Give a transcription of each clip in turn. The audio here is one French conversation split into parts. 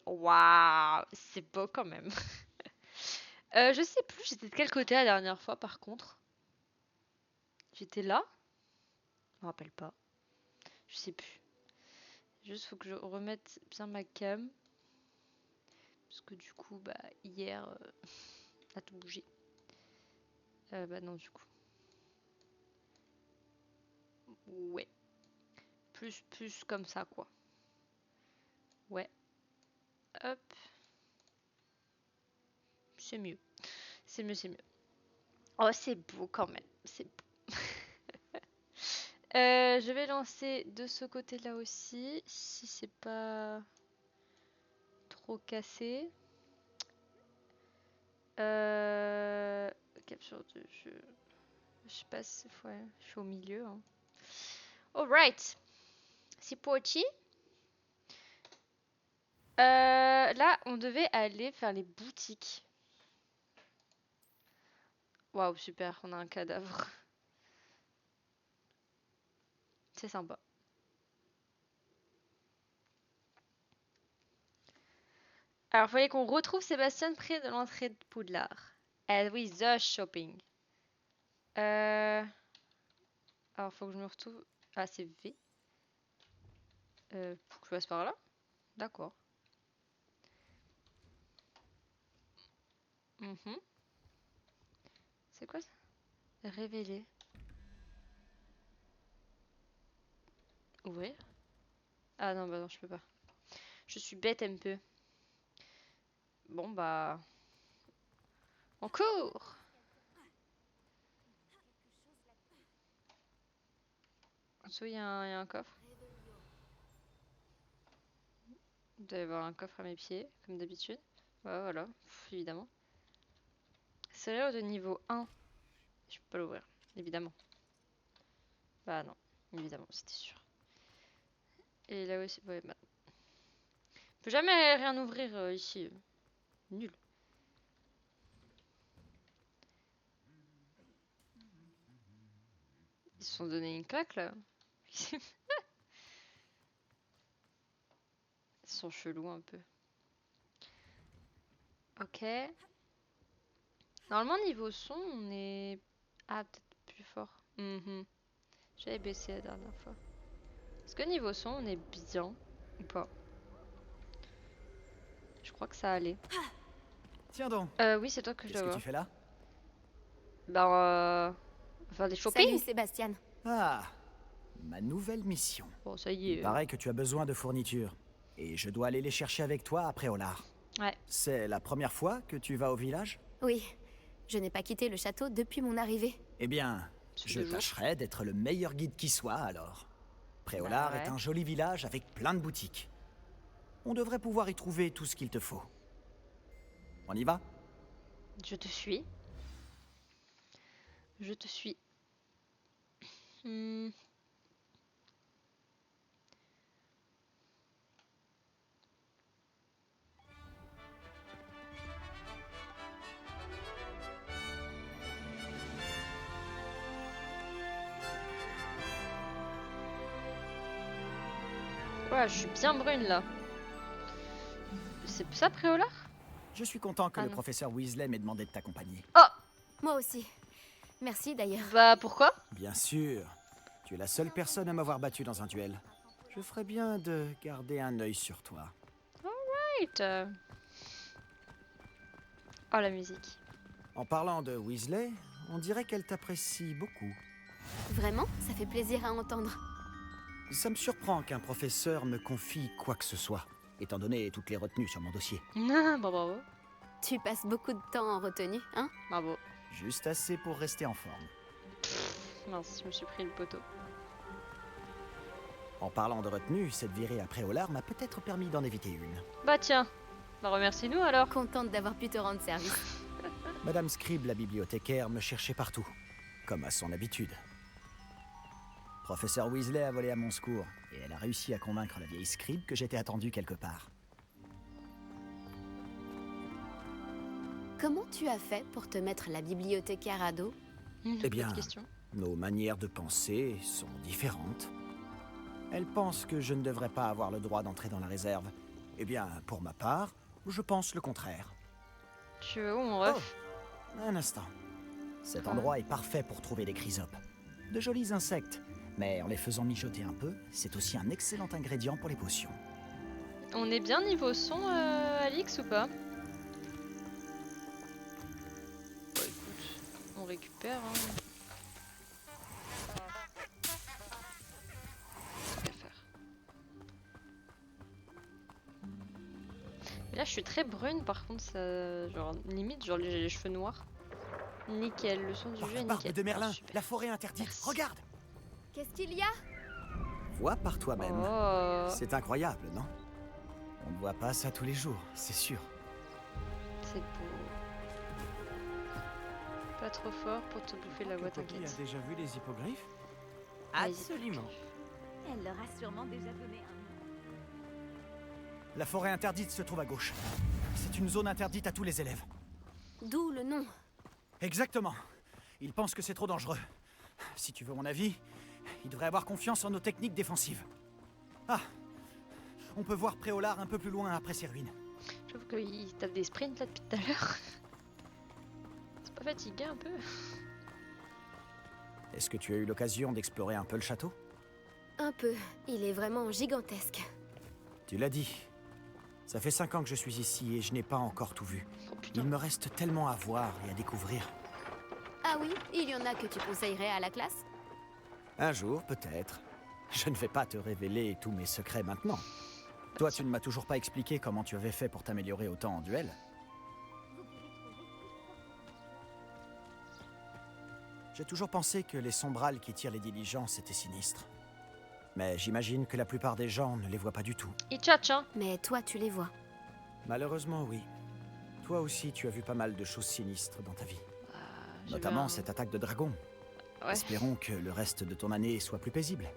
Waouh, c'est beau quand même. Je sais plus, j'étais de quel côté la dernière fois par contre? J'étais là? Je me rappelle pas. Je sais plus. Juste faut que je remette bien ma cam. Parce que du coup, bah, hier, a tout bougé. Bah non, du coup. Ouais. Plus comme ça, quoi. Ouais. Hop. C'est mieux. C'est mieux, c'est mieux. Oh, c'est beau quand même. C'est beau. Je vais lancer de ce côté-là aussi. Si c'est pas trop cassé. Capture de jeu. Je sais pas si ouais, je suis au milieu. Hein. Alright. C'est Pochi. Là, on devait aller faire les boutiques. Waouh, super, on a un cadavre. C'est sympa. Alors, il fallait qu'on retrouve Sébastien près de l'entrée de Poudlard. And oui, the shopping. Alors, faut que je me retrouve. Ah, c'est V. Faut que je passe par là? D'accord. Mhm. C'est quoi ça? Révéler. Ouvrir. Ah non, bah non, je peux pas. Je suis bête un peu. Bon, bah. On court! En dessous, il y a un coffre. Vous devez avoir un coffre à mes pieds, comme d'habitude. Ouais, voilà, évidemment. Celle-là de niveau 1. Je peux pas l'ouvrir, évidemment. Bah non, évidemment, c'était sûr. Et là aussi, ouais, bah. On peut jamais rien ouvrir ici. Nul. Ils se sont donné une claque là. Ils sont chelous un peu. Ok. Normalement, niveau son, on est. Ah, peut-être plus fort. Mhm. J'avais baissé la dernière fois. Est-ce que niveau son, on est bien ou pas? Je crois que ça allait. Tiens donc, Oui, c'est toi que je qu'est-ce dois que tu voir. fais là? Ben, faire des Salut shopping. Sébastien. Ah, ma nouvelle mission. Bon, ça y Il est. paraît que tu as besoin de fournitures. Et je dois aller les chercher avec toi après Olar. Ouais. C'est la première fois que tu vas au village? Oui, je n'ai pas quitté le château depuis mon arrivée. Eh bien, Ça fait je 2 jours. tâcherai d'être le meilleur guide qui soit alors. Bah Préolard est ouais. un joli village avec plein de boutiques. On devrait pouvoir y trouver tout ce qu'il te faut. On y va? Je te suis. Je te suis. Hmm. Ouais, je suis bien brune là. C'est ça, Préolard? Je suis content que Ah le non. professeur Weasley m'ait demandé de t'accompagner. Oh! Moi aussi. Merci d'ailleurs. Bah pourquoi? Bien sûr. Tu es la seule personne à m'avoir battu dans un duel. Je ferais bien de garder un œil sur toi. Right. Oh la musique. En parlant de Weasley, on dirait qu'elle t'apprécie beaucoup. Vraiment, ça fait plaisir à entendre. Ça me surprend qu'un professeur me confie quoi que ce soit, étant donné toutes les retenues sur mon dossier. Bah bravo. Tu passes beaucoup de temps en retenue, hein? Bravo. Juste assez pour rester en forme. Mince, je me suis pris le poteau. En parlant de retenue, cette virée après Olar m'a peut-être permis d'en éviter une. Bah tiens. Bah remercie-nous alors. Contente d'avoir pu te rendre service. Madame Scribe, la bibliothécaire, me cherchait partout, comme à son habitude. Professeur Weasley a volé à mon secours, et elle a réussi à convaincre la vieille Scribe que j'étais attendu quelque part. Comment tu as fait pour te mettre la bibliothécaire à dos? Eh bien, Bonne question. nos manières de penser sont différentes. Elle pense que je ne devrais pas avoir le droit d'entrer dans la réserve, Eh bien, pour ma part, je pense le contraire. Tu veux où, mon ref? Un instant. Cet Quoi? endroit est parfait pour trouver des chrysopes. De jolis insectes, mais en les faisant mijoter un peu, c'est aussi un excellent ingrédient pour les potions. On est bien niveau son, Alix, ou pas? Bon, écoute, on récupère, hein. Qu'à faire. Et là, je suis très brune, par contre, ça... genre, limite, genre, j'ai les cheveux noirs. Nickel, le son du Par jeu la est barbe nickel. de Merlin, Super. la forêt interdite. Merci. Regarde! Qu'est-ce qu'il y a? Vois par toi-même. Oh, C'est incroyable, non? On ne voit pas ça tous les jours, c'est sûr. c'est beau. Pas trop fort pour te bouffer la voix, t'inquiète. déjà vu les hippogriffes? Vas-y. Absolument. Elle leur a sûrement déjà donné un nom. La forêt interdite se trouve à gauche. C'est une zone interdite à tous les élèves. D'où le nom. Exactement. Ils pensent que c'est trop dangereux. Si tu veux mon avis, ils devraient avoir confiance en nos techniques défensives. Ah! On peut voir Préolard un peu plus loin après ces ruines. J'avoue qu'il tape des sprints là depuis tout à l'heure. C'est pas fatigué un peu? Est-ce que tu as eu l'occasion d'explorer un peu le château? Un peu. Il est vraiment gigantesque. Tu l'as dit. Ça fait 5 ans que je suis ici et je n'ai pas encore tout vu. Oh putain. Il me reste tellement à voir et à découvrir. Ah oui, il y en a que tu conseillerais à la classe? Un jour, peut-être. Je ne vais pas te révéler tous mes secrets maintenant. Toi, tu ne m'as toujours pas expliqué comment tu avais fait pour t'améliorer autant en duel. J'ai toujours pensé que les sombrales qui tirent les diligences étaient sinistres. Mais j'imagine que la plupart des gens ne les voient pas du tout. Il tchatche, hein? Mais toi, tu les vois. Malheureusement, oui. Toi aussi, tu as vu pas mal de choses sinistres dans ta vie. J'ai Notamment vu un- cette attaque de dragon. Ouais. Espérons que le reste de ton année soit plus paisible.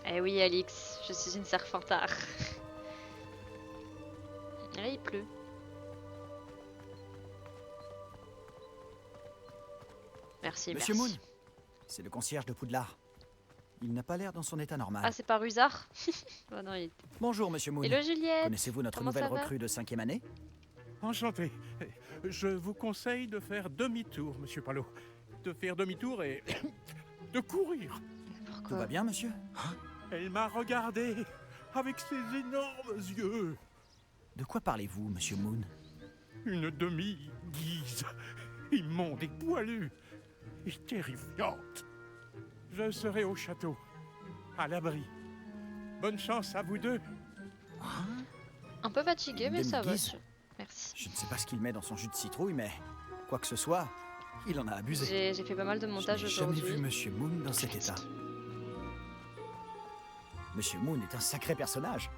Eh oui, Alix, je suis une serpentard. Là, il pleut. Merci, Monsieur merci. Moon, c'est le concierge de Poudlard. Il n'a pas l'air dans son état normal. Ah, c'est pas Rusard? Oh non, il... Bonjour, monsieur Moon. Hello, Juliette. Connaissez-vous notre Comment nouvelle ça va? recrue de 5e année? Enchanté. Je vous conseille de faire demi-tour, monsieur Palot. De faire demi-tour et de courir. Tout Pourquoi? va bien, monsieur? Elle m'a regardé avec ses énormes yeux. De quoi parlez-vous, monsieur Moon? Une demi-guise, immonde et poilue, et terrifiante. Je serai au château, à l'abri. Bonne chance à vous deux. Un peu fatigué, Une mais ça va. demi-guise? Merci. Je ne sais pas ce qu'il met dans son jus de citrouille, mais quoi que ce soit, il en a abusé. J'ai fait pas mal de Je montage n'ai jamais aujourd'hui. vu monsieur Moon dans cet état. Monsieur Moon est un sacré personnage.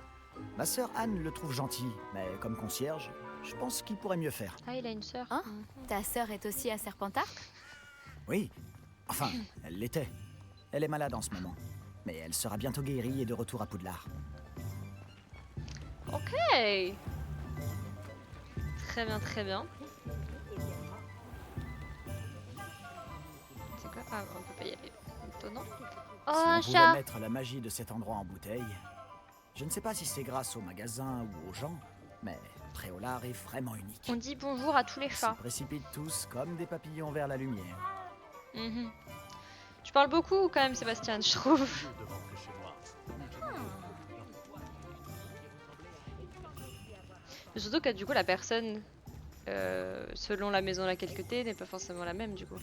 Ma sœur Anne le trouve gentil, mais comme concierge, je pense qu'il pourrait mieux faire. Ah, il a une sœur. Hein? Ta sœur est aussi à Serpentard? Oui, enfin, elle l'était. Elle est malade en ce moment, mais elle sera bientôt guérie et de retour à Poudlard. Ok. Très bien, très bien. C'est quoi? Ah, on peut pas y aller. Étonnant. Oh, Si un on pouvait chat! mettre la magie de cet endroit en bouteille, je ne sais pas si c'est grâce au magasin ou aux gens, mais Préolard est vraiment unique. On dit bonjour à tous les Ils se chats. précipitent tous comme des papillons vers la lumière. Mhm. Tu parles beaucoup quand même, Sébastien, je trouve. Mais surtout que du coup, la personne, selon la maison à laquelle tu es, n'est pas forcément la même du coup.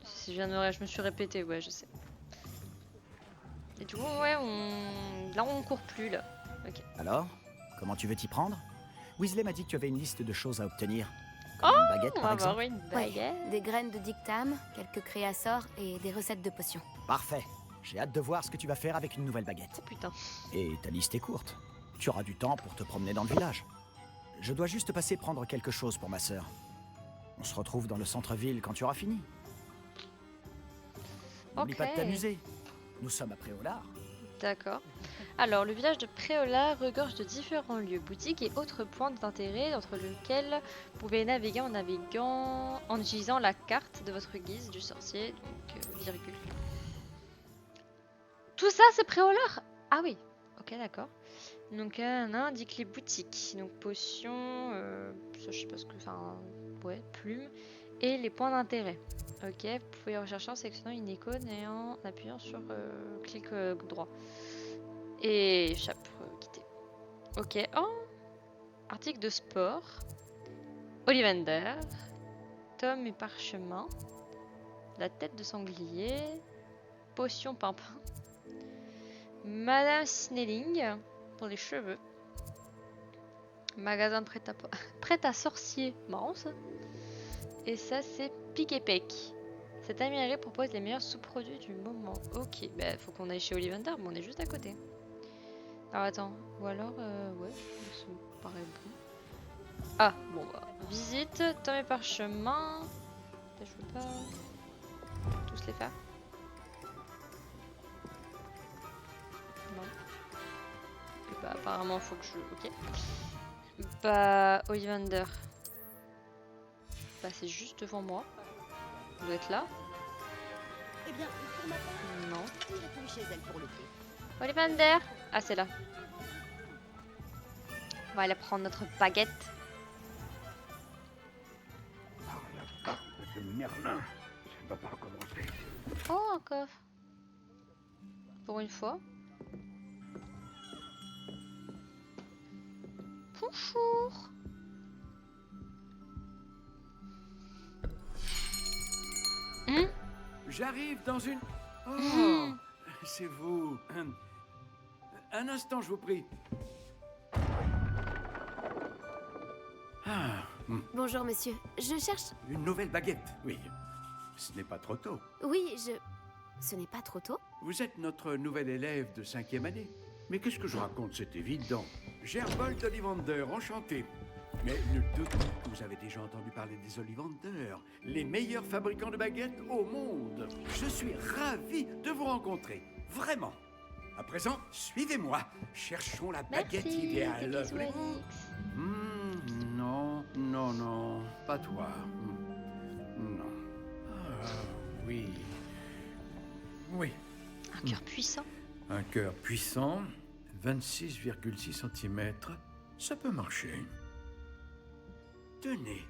Si je me suis répétée, ouais, je sais. Et du coup, ouais, là on court plus là. Ok. Alors, comment tu veux t'y prendre? Weasley m'a dit que tu avais une liste de choses à obtenir. Comme une baguette, On par va exemple. avoir une baguette. Des graines de dictame, quelques créassors et des recettes de potions. Parfait. J'ai hâte de voir ce que tu vas faire avec une nouvelle baguette. Oh putain. Et ta liste est courte. Tu auras du temps pour te promener dans le village. Je dois juste passer prendre quelque chose pour ma sœur. On se retrouve dans le centre-ville quand tu auras fini. N'oublie pas de Ok. t'amuser. Nous sommes à Préolard. D'accord. Alors, le village de Préolard regorge de différents lieux, boutiques et autres points d'intérêt entre lesquels vous pouvez naviguer en utilisant la carte de votre guise du sorcier, donc virgule. Tout ça, c'est Préolard? Ah oui, ok. Ok, d'accord. Donc, indique les boutiques. Donc, potions, ça, je sais pas ce que. Enfin, ouais, plumes. Et les points d'intérêt. Ok, vous pouvez rechercher en sélectionnant une icône et en appuyant sur clic droit. Et échappe, quitter. Ok, oh, article de sport. Ollivander. Tome et parchemin. La tête de sanglier. Potion pimpin. Madame Snelling pour les cheveux. Magasin de prêt à sorcier. Marrant ça. Et ça c'est Pic et Pec. Cette amie propose les meilleurs sous-produits du moment. Ok, bah faut qu'on aille chez Ollivander, mais on est juste à côté. Alors attends, ou alors ouais, ça me paraît bon. Ah bon bah visite, tome et parchemin. Je peux pas tous les faire. Non. Et bah apparemment faut que je. Ok. Bah Ollivander. Bah c'est juste devant moi. Vous êtes là? Eh bien, pour ma part, Non. j'irai plus chez elle pour le thé. Ollivander. Ah c'est là. On va aller prendre notre baguette. Par la carte de Merlin, ça va pas recommencer. Oh un coffre. Pour une fois. Bonjour. J'arrive dans une... Oh, c'est vous. Un instant, je vous prie. Ah, Bonjour, monsieur. Je cherche... une nouvelle baguette, oui. Ce n'est pas trop tôt. Oui, Ce n'est pas trop tôt? Vous êtes notre nouvelle élève de 5e année. Mais qu'est-ce que je raconte? C'est évident. Gerbold Ollivander, enchanté. Mais nul doute que vous avez déjà entendu parler des Ollivander, les meilleurs fabricants de baguettes au monde. Je suis ravi de vous rencontrer. Vraiment. À présent, suivez-moi. Cherchons la baguette Merci. idéale. Des bisous, Voulez-vous? Alix. Non, pas toi. Non. Ah, oui. Oui. Un cœur puissant. Un cœur puissant, 26,6 cm. Ça peut marcher. Tenez,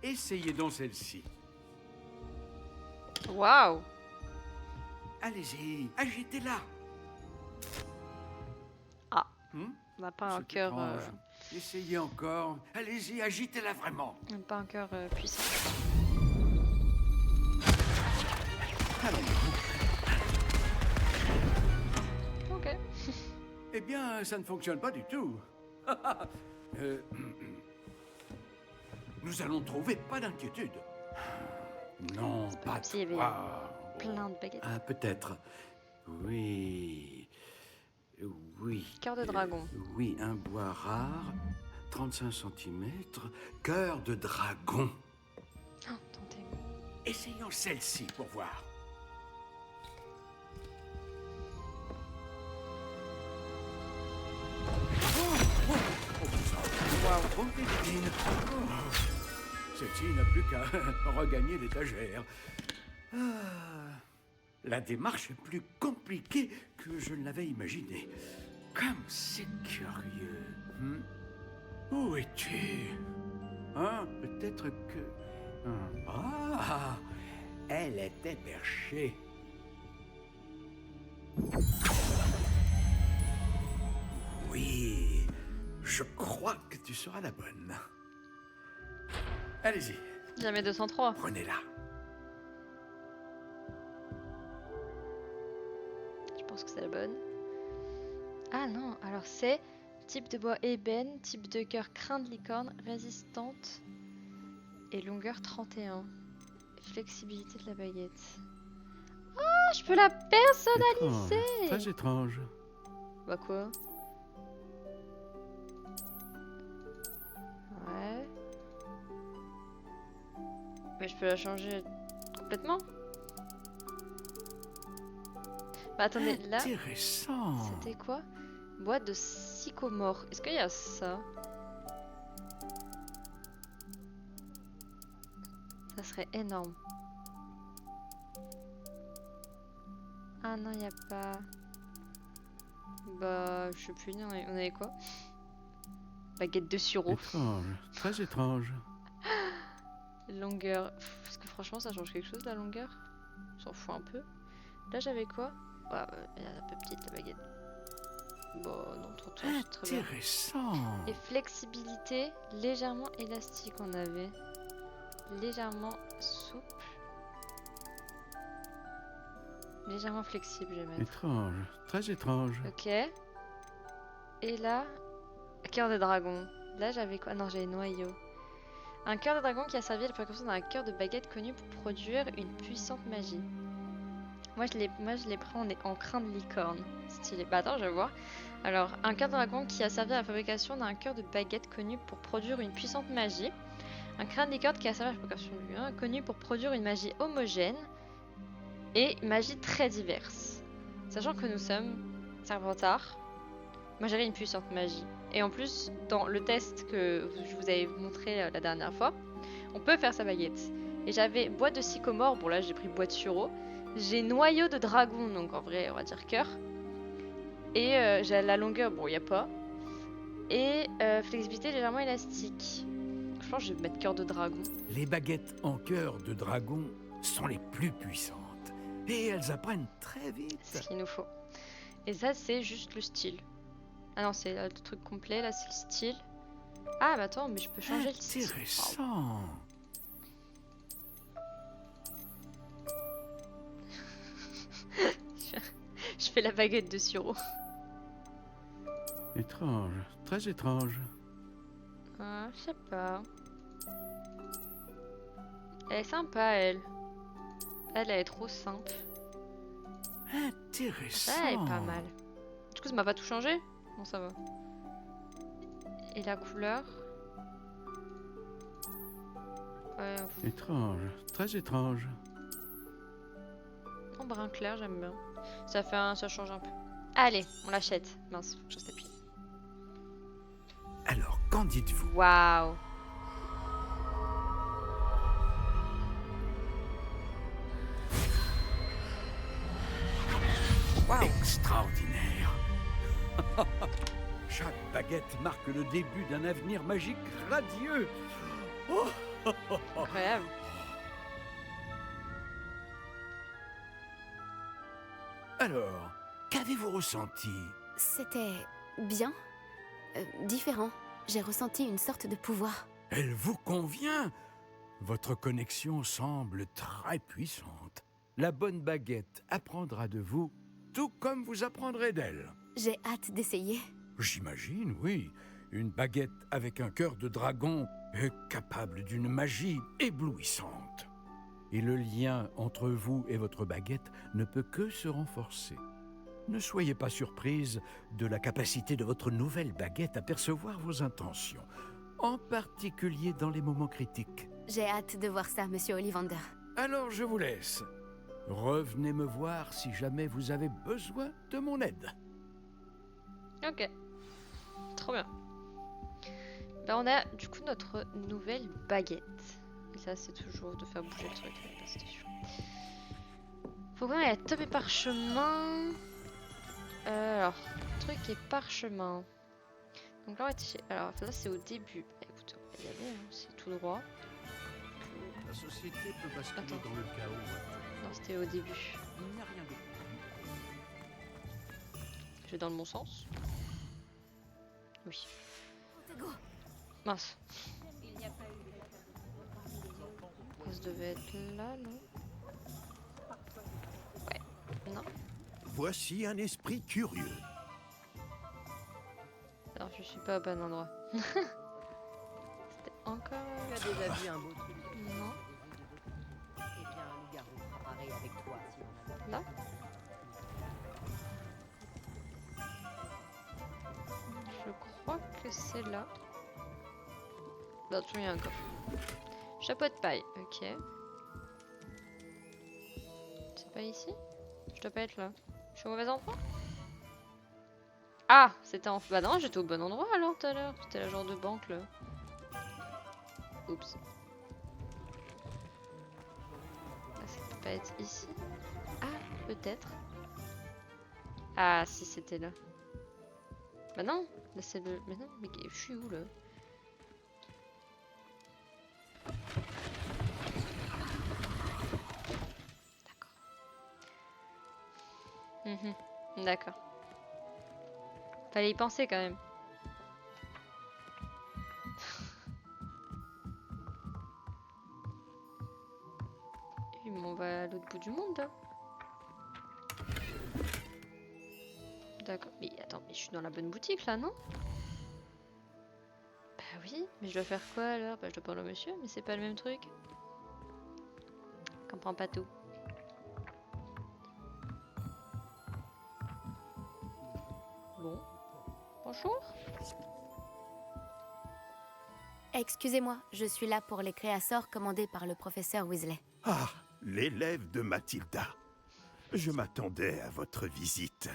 essayez donc celle-ci. Waouh. Allez-y, agitez-la. Ah. Hmm? On n'a pas un C'est cœur. étrange. Essayez encore. Allez-y, agitez-la vraiment. On n'a pas un cœur puissant. Ok. Eh bien, ça ne fonctionne pas du tout. Nous allons trouver, pas d'inquiétude. Non, pas Si, il y avait toi. plein de baguettes. Ah, peut-être. Oui. Oui. Cœur de dragon. Oui, un bois rare, 35 cm, cœur de dragon. Oh, tentez. Essayons celle-ci pour voir. Waouh, celle-ci n'a plus qu'à regagner l'étagère. La démarche est plus compliquée que je ne l'avais imaginé. Comme c'est curieux. Où es-tu? Hein? Peut-être que... Ah! Elle était perchée. Oui, je crois que tu seras la bonne. Allez-y, Jamais 203. prenez-la. Je pense que c'est la bonne. Ah non, alors c'est type de bois ébène, type de cœur crin de licorne, résistante et longueur 31. Flexibilité de la baguette. Ah, je peux la personnaliser. Très étrange. Bah quoi? Ouais. Mais je peux la changer complètement? Bah attendez, là, Intéressant. c'était quoi? Boîte de sycomore. Est-ce qu'il y a ça? Ça serait énorme. Ah non, il n'y a pas. Bah, je sais plus, on avait quoi? Baguette de sureau. Étrange, très étrange. Longueur. Parce que franchement, ça change quelque chose la longueur? On s'en fout un peu. Là, j'avais quoi? Ouais, elle est un peu petite la baguette. Bon, non, trop c'est très bien. Intéressant. Et flexibilité, légèrement élastique, on avait. Légèrement souple. Légèrement flexible, je vais mettre. Étrange, très étrange. Ok. Et là, cœur de dragon. Là, j'avais quoi? Non, j'avais noyau. Un cœur de dragon qui a servi à la fabrication d'un cœur de baguette connu pour produire une puissante magie. Moi, je l'ai pris en crin de licorne. Stylé. Bah attends, je vais voir. Alors, un cœur de dragon qui a servi à la fabrication d'un cœur de baguette connu pour produire une puissante magie. Un crin de licorne qui a servi à la fabrication d'un connu pour produire une magie homogène et une magie très diverse. Sachant que nous sommes Serpentard, moi j'avais une puissante magie. Et en plus, dans le test que je vous avais montré la dernière fois, on peut faire sa baguette. Et j'avais bois de sycomore, bon là j'ai pris bois de sureau. J'ai noyau de dragon, donc en vrai on va dire cœur. Et j'ai la longueur, bon il n'y a pas. Et flexibilité légèrement élastique. Je pense que je vais mettre cœur de dragon. Les baguettes en cœur de dragon sont les plus puissantes. Et elles apprennent très vite. C'est ce qu'il nous faut. Et ça c'est juste le style. Ah non, c'est le truc complet, là c'est le style. Ah bah attends, mais je peux changer le style. Intéressant. Je fais la baguette de sureau. Étrange, très étrange. Ah, je sais pas. Elle est sympa, elle. Elle est trop simple. Intéressant. Ça, elle est pas mal. Du coup, ça m'a pas tout changé? Bon, ça va. Et la couleur? Ouais, Étrange, très étrange. en brun clair, j'aime bien. Ça change un peu. Allez, on l'achète. Mince, faut que je s'appuie. Alors, qu'en dites-vous? Waouh! Waouh! Extraordinaire. Chaque baguette marque le début d'un avenir magique radieux. Oh. Incroyable. Alors, qu'avez-vous ressenti? C'était bien, différent. J'ai ressenti une sorte de pouvoir. Elle vous convient? Votre connexion semble très puissante. La bonne baguette apprendra de vous, tout comme vous apprendrez d'elle. J'ai hâte d'essayer. J'imagine, oui. Une baguette avec un cœur de dragon est capable d'une magie éblouissante. Et le lien entre vous et votre baguette ne peut que se renforcer. Ne soyez pas surprise de la capacité de votre nouvelle baguette à percevoir vos intentions, en particulier dans les moments critiques. J'ai hâte de voir ça, Monsieur Ollivander. Alors je vous laisse. Revenez me voir si jamais vous avez besoin de mon aide. Ok. Trop bien. Ben, on a du coup notre nouvelle baguette. Et ça, c'est toujours de faire bouger le truc avec la station. Faut qu'on aille à top et parchemin. Alors, truc et parchemin. Donc là, on va être chez... Alors là, c'est au début. Bah, écoute, on va y aller, hein, c'est tout droit. La société peut basculer Attends. dans le chaos. Non, c'était au début. Il n'y a rien de... Je vais dans le bon sens. Oui. Mince. Ça devait être là, non? Ouais. Non. Voici un esprit curieux. Alors, je suis pas au bon endroit. C'était encore... Tu as déjà vu un beau truc? Non. Eh bien, un loup-garou sera pareil avec toi si on a... Là? Je crois que c'est là. Bah, attention, il y a un coffre. Chapeau de paille, ok. C'est pas ici? Je dois pas être là. Je suis au mauvais endroit? Ah! C'était en... Bah non, j'étais au bon endroit alors tout à l'heure. C'était la genre de banque là. Oups. Ah, ça peut pas être ici? Ah, peut-être. Ah, si c'était là. Bah non, là c'est le... Mais non, mais je suis où là? D'accord. D'accord. Fallait y penser quand même. Et on va à l'autre bout du monde là. D'accord. Mais attends, mais je suis dans la bonne boutique là, non? Bah oui, mais je dois faire quoi alors? Bah je dois parler au monsieur, mais c'est pas le même truc. Je comprends pas tout. Bon. Bonjour. Excusez-moi, je suis là pour les créassors commandés par le professeur Weasley. Ah, l'élève de Mathilda. Je m'attendais à votre visite.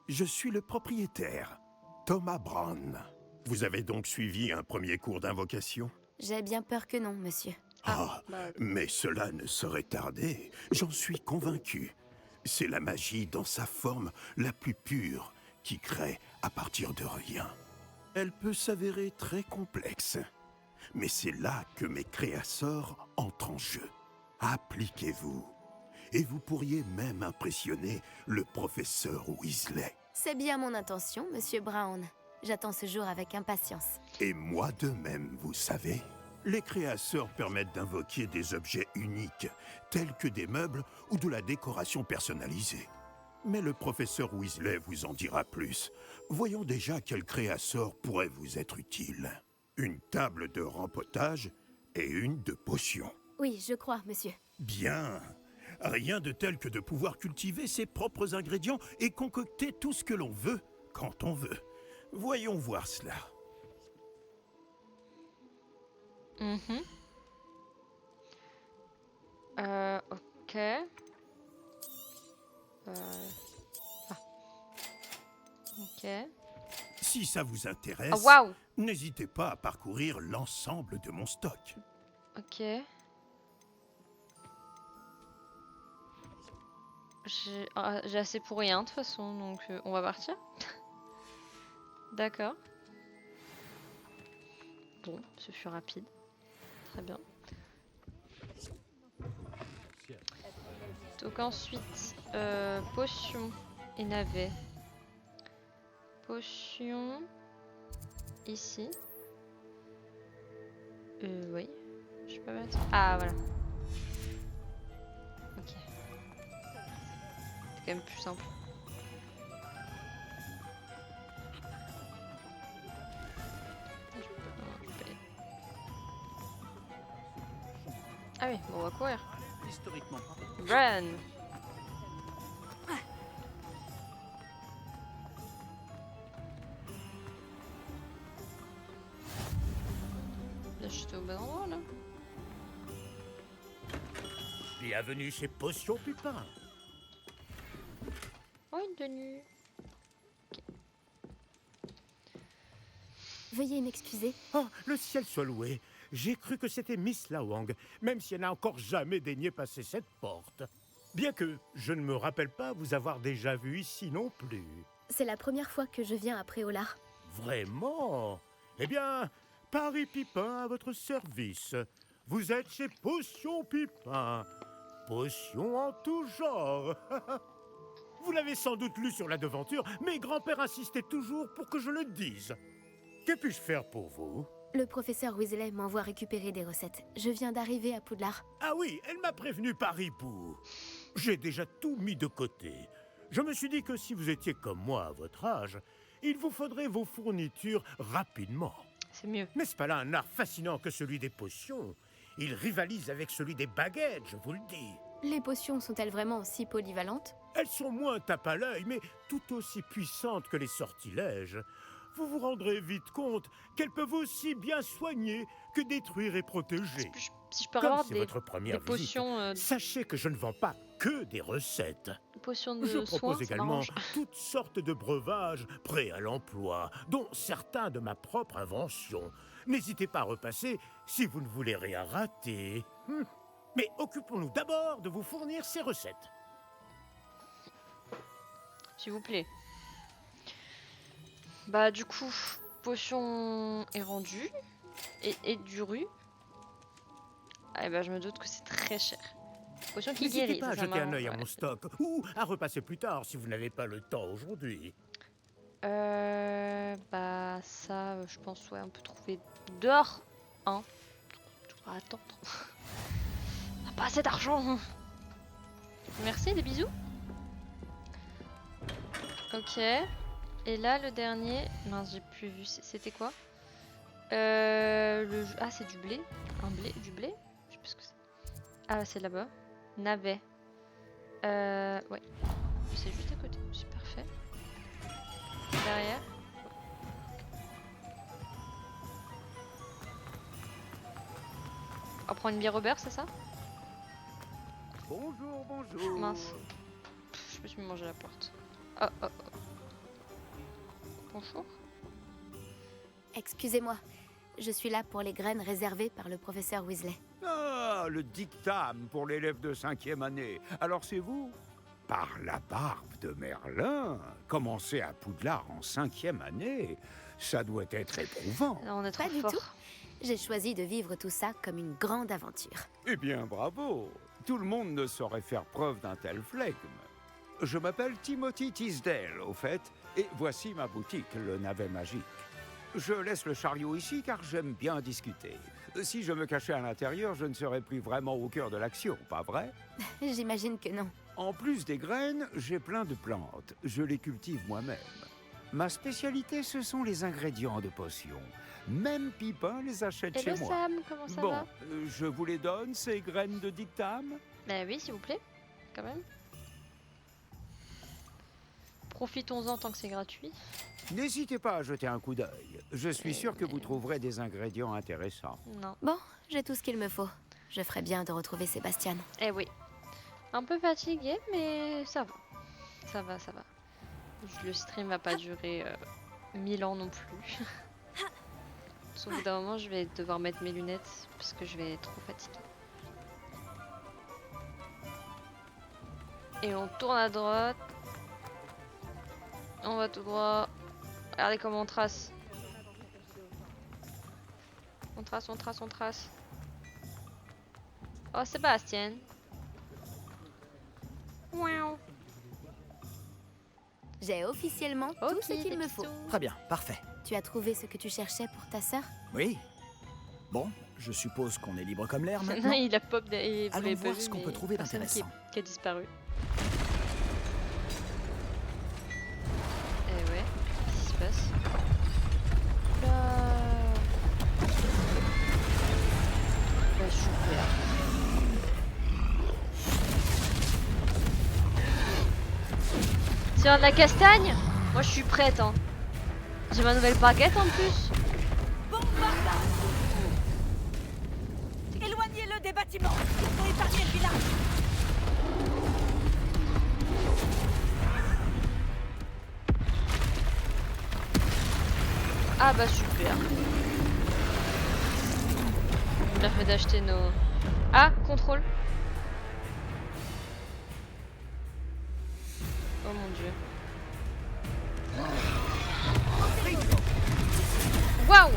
Je suis le propriétaire, Thomas Brown. Vous avez donc suivi un premier cours d'invocation? J'ai bien peur que non, monsieur. Ah, bah. mais cela ne saurait tarder, j'en suis convaincu. C'est la magie dans sa forme la plus pure qui crée à partir de rien. Elle peut s'avérer très complexe, mais c'est là que mes créasseurs entrent en jeu. Appliquez-vous, et vous pourriez même impressionner le professeur Weasley. C'est bien mon intention, monsieur Brown. J'attends ce jour avec impatience. Et moi de même, vous savez. Les créasseurs permettent d'invoquer des objets uniques, tels que des meubles ou de la décoration personnalisée. Mais le professeur Weasley vous en dira plus. Voyons déjà quel créasseur pourrait vous être utile. Une table de rempotage et une de potions. Oui, je crois, monsieur. Bien. Rien de tel que de pouvoir cultiver ses propres ingrédients et concocter tout ce que l'on veut, quand on veut. Voyons voir cela. Ok. Ok. Si ça vous intéresse, Ah, waouh! n'hésitez pas à parcourir l'ensemble de mon stock. Ok. J'ai assez pour rien de toute façon, donc on va partir. D'accord. Bon, ce fut rapide. Très bien. Donc ensuite, potion et navet. Potion ici. Oui. Je peux mettre. Ah voilà. Ok. C'est quand même plus simple. Ah oui, bon, on va courir. Historiquement. Run! Là, j'étais au bon endroit là. Bienvenue chez Potion Pupin. Oh, une tenue. Veuillez m'excuser. Oh, le ciel soit loué. J'ai cru que c'était Miss Lawang, même si elle n'a encore jamais daigné passer cette porte. Bien que je ne me rappelle pas vous avoir déjà vu ici non plus. C'est la première fois que je viens à Préolard. Vraiment? Eh bien, Paris Pipin à votre service. Vous êtes chez Potion Pipin. Potion en tout genre. Vous l'avez sans doute lu sur la devanture, mais grand-père insistait toujours pour que je le dise. Que puis-je faire pour vous? Le professeur Weasley m'envoie récupérer des recettes. Je viens d'arriver à Poudlard. Ah oui, elle m'a prévenu par hibou. J'ai déjà tout mis de côté. Je me suis dit que si vous étiez comme moi à votre âge, il vous faudrait vos fournitures rapidement. C'est mieux. N'est-ce pas là un art fascinant que celui des potions? Il rivalise avec celui des baguettes, je vous le dis. Les potions sont-elles vraiment si polyvalentes? Elles sont moins tape à l'œil, mais tout aussi puissantes que les sortilèges. Vous vous rendrez vite compte qu'elles peuvent aussi bien soigner que détruire et protéger. Si je peux Comme avoir c'est des votre première potions, visite, sachez que je ne vends pas que des recettes. potions de Je soins, propose ça également m'arrange. toutes sortes de breuvages prêts à l'emploi, dont certains de ma propre invention. N'hésitez pas à repasser si vous ne voulez rien rater. Mais occupons-nous d'abord de vous fournir ces recettes. S'il vous plaît. Bah du coup, potion est rendue. Et du rue. Ah bah je me doute que c'est très cher. Potion qui N'hésitez guérit. pas à ça jeter un m'arrange, œil à ouais. mon stock, ou à repasser plus tard si vous n'avez pas le temps aujourd'hui. Bah ça, je pense, ouais, on peut trouver dehors. Hein. On va attendre. On n'a pas assez d'argent. Merci, des bisous. Ok. Et là, le dernier. Mince, j'ai plus vu. C'était quoi? Ah, c'est du blé. Un blé, du blé. Je sais pas ce que c'est. Ah, c'est là-bas. Navet. Ouais. C'est juste à côté. C'est parfait. Derrière. On prend une bière au beurre, c'est ça? Bonjour, bonjour. Mince. Pff, je me suis mangé la porte. Oh, oh, oh. Bonjour. Excusez-moi, je suis là pour les graines réservées par le professeur Weasley. Ah, le dictame pour l'élève de 5e année. Alors c'est vous? Par la barbe de Merlin, commencer à Poudlard en 5e année, ça doit être éprouvant. Là, on est trop Pas du fort. tout. J'ai choisi de vivre tout ça comme une grande aventure. Eh bien, bravo. Tout le monde ne saurait faire preuve d'un tel flegme. Je m'appelle Timothy Tisdale, au fait, et voici ma boutique, le Navet Magique. Je laisse le chariot ici car j'aime bien discuter. Si je me cachais à l'intérieur, je ne serais plus vraiment au cœur de l'action, pas vrai? J'imagine que non. En plus des graines, j'ai plein de plantes. Je les cultive moi-même. Ma spécialité, ce sont les ingrédients de potions. Même Pipin les achète Hello chez moi. Sam, comment ça Bon, va? je vous les donne, ces graines de dictame? Bah oui, s'il vous plaît, quand même. Profitons-en tant que c'est gratuit. N'hésitez pas à jeter un coup d'œil. Je suis sûr que vous trouverez des ingrédients intéressants. Non. Bon, j'ai tout ce qu'il me faut. Je ferais bien de retrouver Sébastien. Eh oui. Un peu fatigué, mais ça va. Ça va, ça va. Le stream va pas durer 1000 ans non plus. Sauf bout d'un moment, je vais devoir mettre mes lunettes parce que je vais être trop fatiguée. Et on tourne à droite. On va tout droit. Regardez comment on trace. On trace, on trace, on trace. Oh, Sébastien. Miaou. J'ai officiellement tout Ok, ce qu'il des me faut. bisous. Très bien, parfait. Tu as trouvé ce que tu cherchais pour ta sœur? Oui. Bon, je suppose qu'on est libre comme l'air Non, maintenant. il a pop. Et vous Allons l'avez pas voir vu, ce qu'on mais peut trouver personne d'intéressant. qui a disparu. Eh ouais, qu'est-ce qui se passe? Là. Bah, super. Tiens, de la castagne? Moi je suis prête, hein. J'ai ma nouvelle baguette en plus. Éloignez-le des bâtiments pour épargner le village. Ah bah super. Bien fait d'acheter nos... Ah, contrôle. Oh mon dieu. Waouh!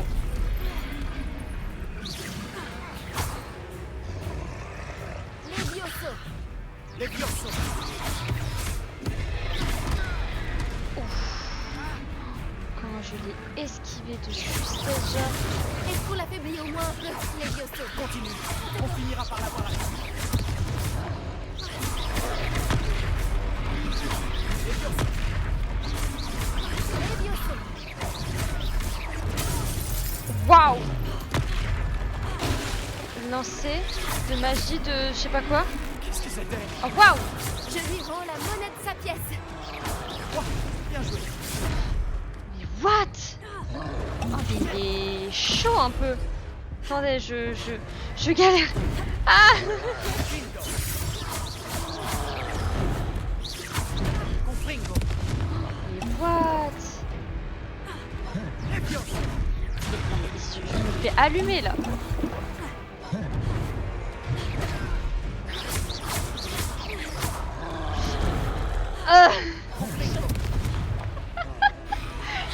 Les Biosso. Comment je l'ai esquivé de justesse, genre. Est-ce qu'on l'affaiblit au moins un peu, les Biosso? Continue. On finira par l'avoir à la fin. Les Biosso. Waouh! Lancer de magie de je sais pas quoi. Qu'est-ce que c'était? Oh waouh! Je lui rends la monnaie de sa pièce. Bien joué. Mais what? Oh mais il est chaud un peu. Attendez, je galère. Ah! Compringo. Mais what? Les Biosso. Je me fais allumer là.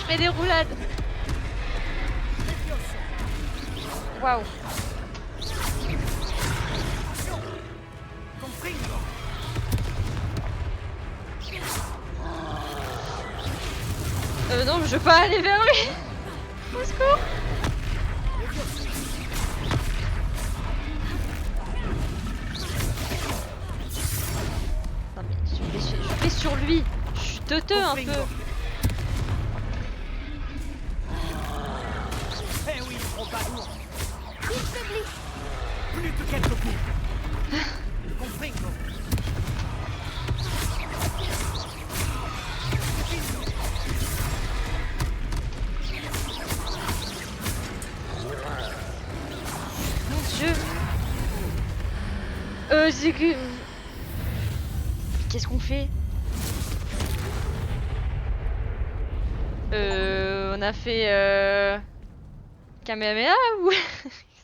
fais des roulades. Waouh. Non, je veux pas aller vers lui. Au secours. Non mais je vais sur lui. Je suis teuteux un peu. Eh oui, trop pas lourd. Plus que quelques coups. Confringo. Mon Dieu. C'est que... Qu'est-ce qu'on fait? On a fait Kamehameha ou...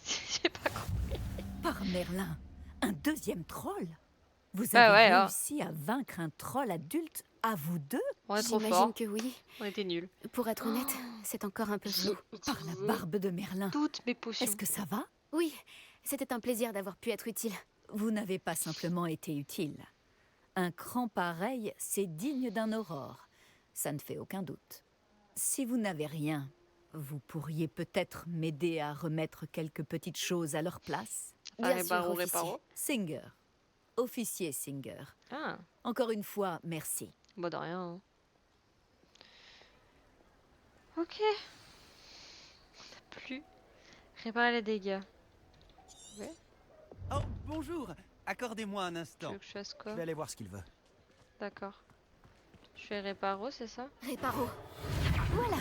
J'ai pas compris. Par Merlin, un deuxième troll? Vous Bah avez ouais, alors. réussi à vaincre un troll adulte à vous deux? On est trop J'imagine fort. que oui. On était nuls. Pour être honnête, c'est encore un peu flou. Par la barbe de Merlin. Toutes mes potions. Est-ce que ça va? Oui, c'était un plaisir d'avoir pu être utile. Vous n'avez pas simplement été utile. Un cran pareil, c'est digne d'un aurore. Ça ne fait aucun doute. Si vous n'avez rien, vous pourriez peut-être m'aider à remettre quelques petites choses à leur place. Bien sûr, officier. Réparo. Singer. Officier Singer. Ah, Encore une fois, merci. bah de rien. Hein. Ok. On n'a plus. Réparer les dégâts. Oh, bonjour. Accordez-moi un Tu instant. veux que je fasse quoi? Je vais aller voir ce qu'il veut. D'accord. Je fais réparo, c'est ça? Réparo. Voilà.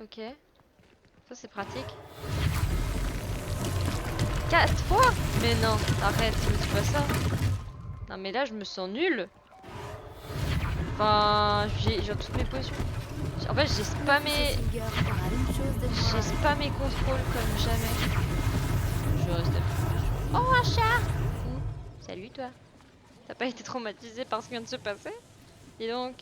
Ok. Ça c'est pratique. 4 fois? Mais non, arrête, c'est pas ça. Non mais là je me sens nulle. Enfin, j'ai genre toutes mes potions. En fait j'ai spammé. Singer aura une chose de J'ai spammé contrôle comme jamais. Je vais rester. Oh un chat! Salut toi. T'as pas été traumatisé par ce qui vient de se passer? Et donc.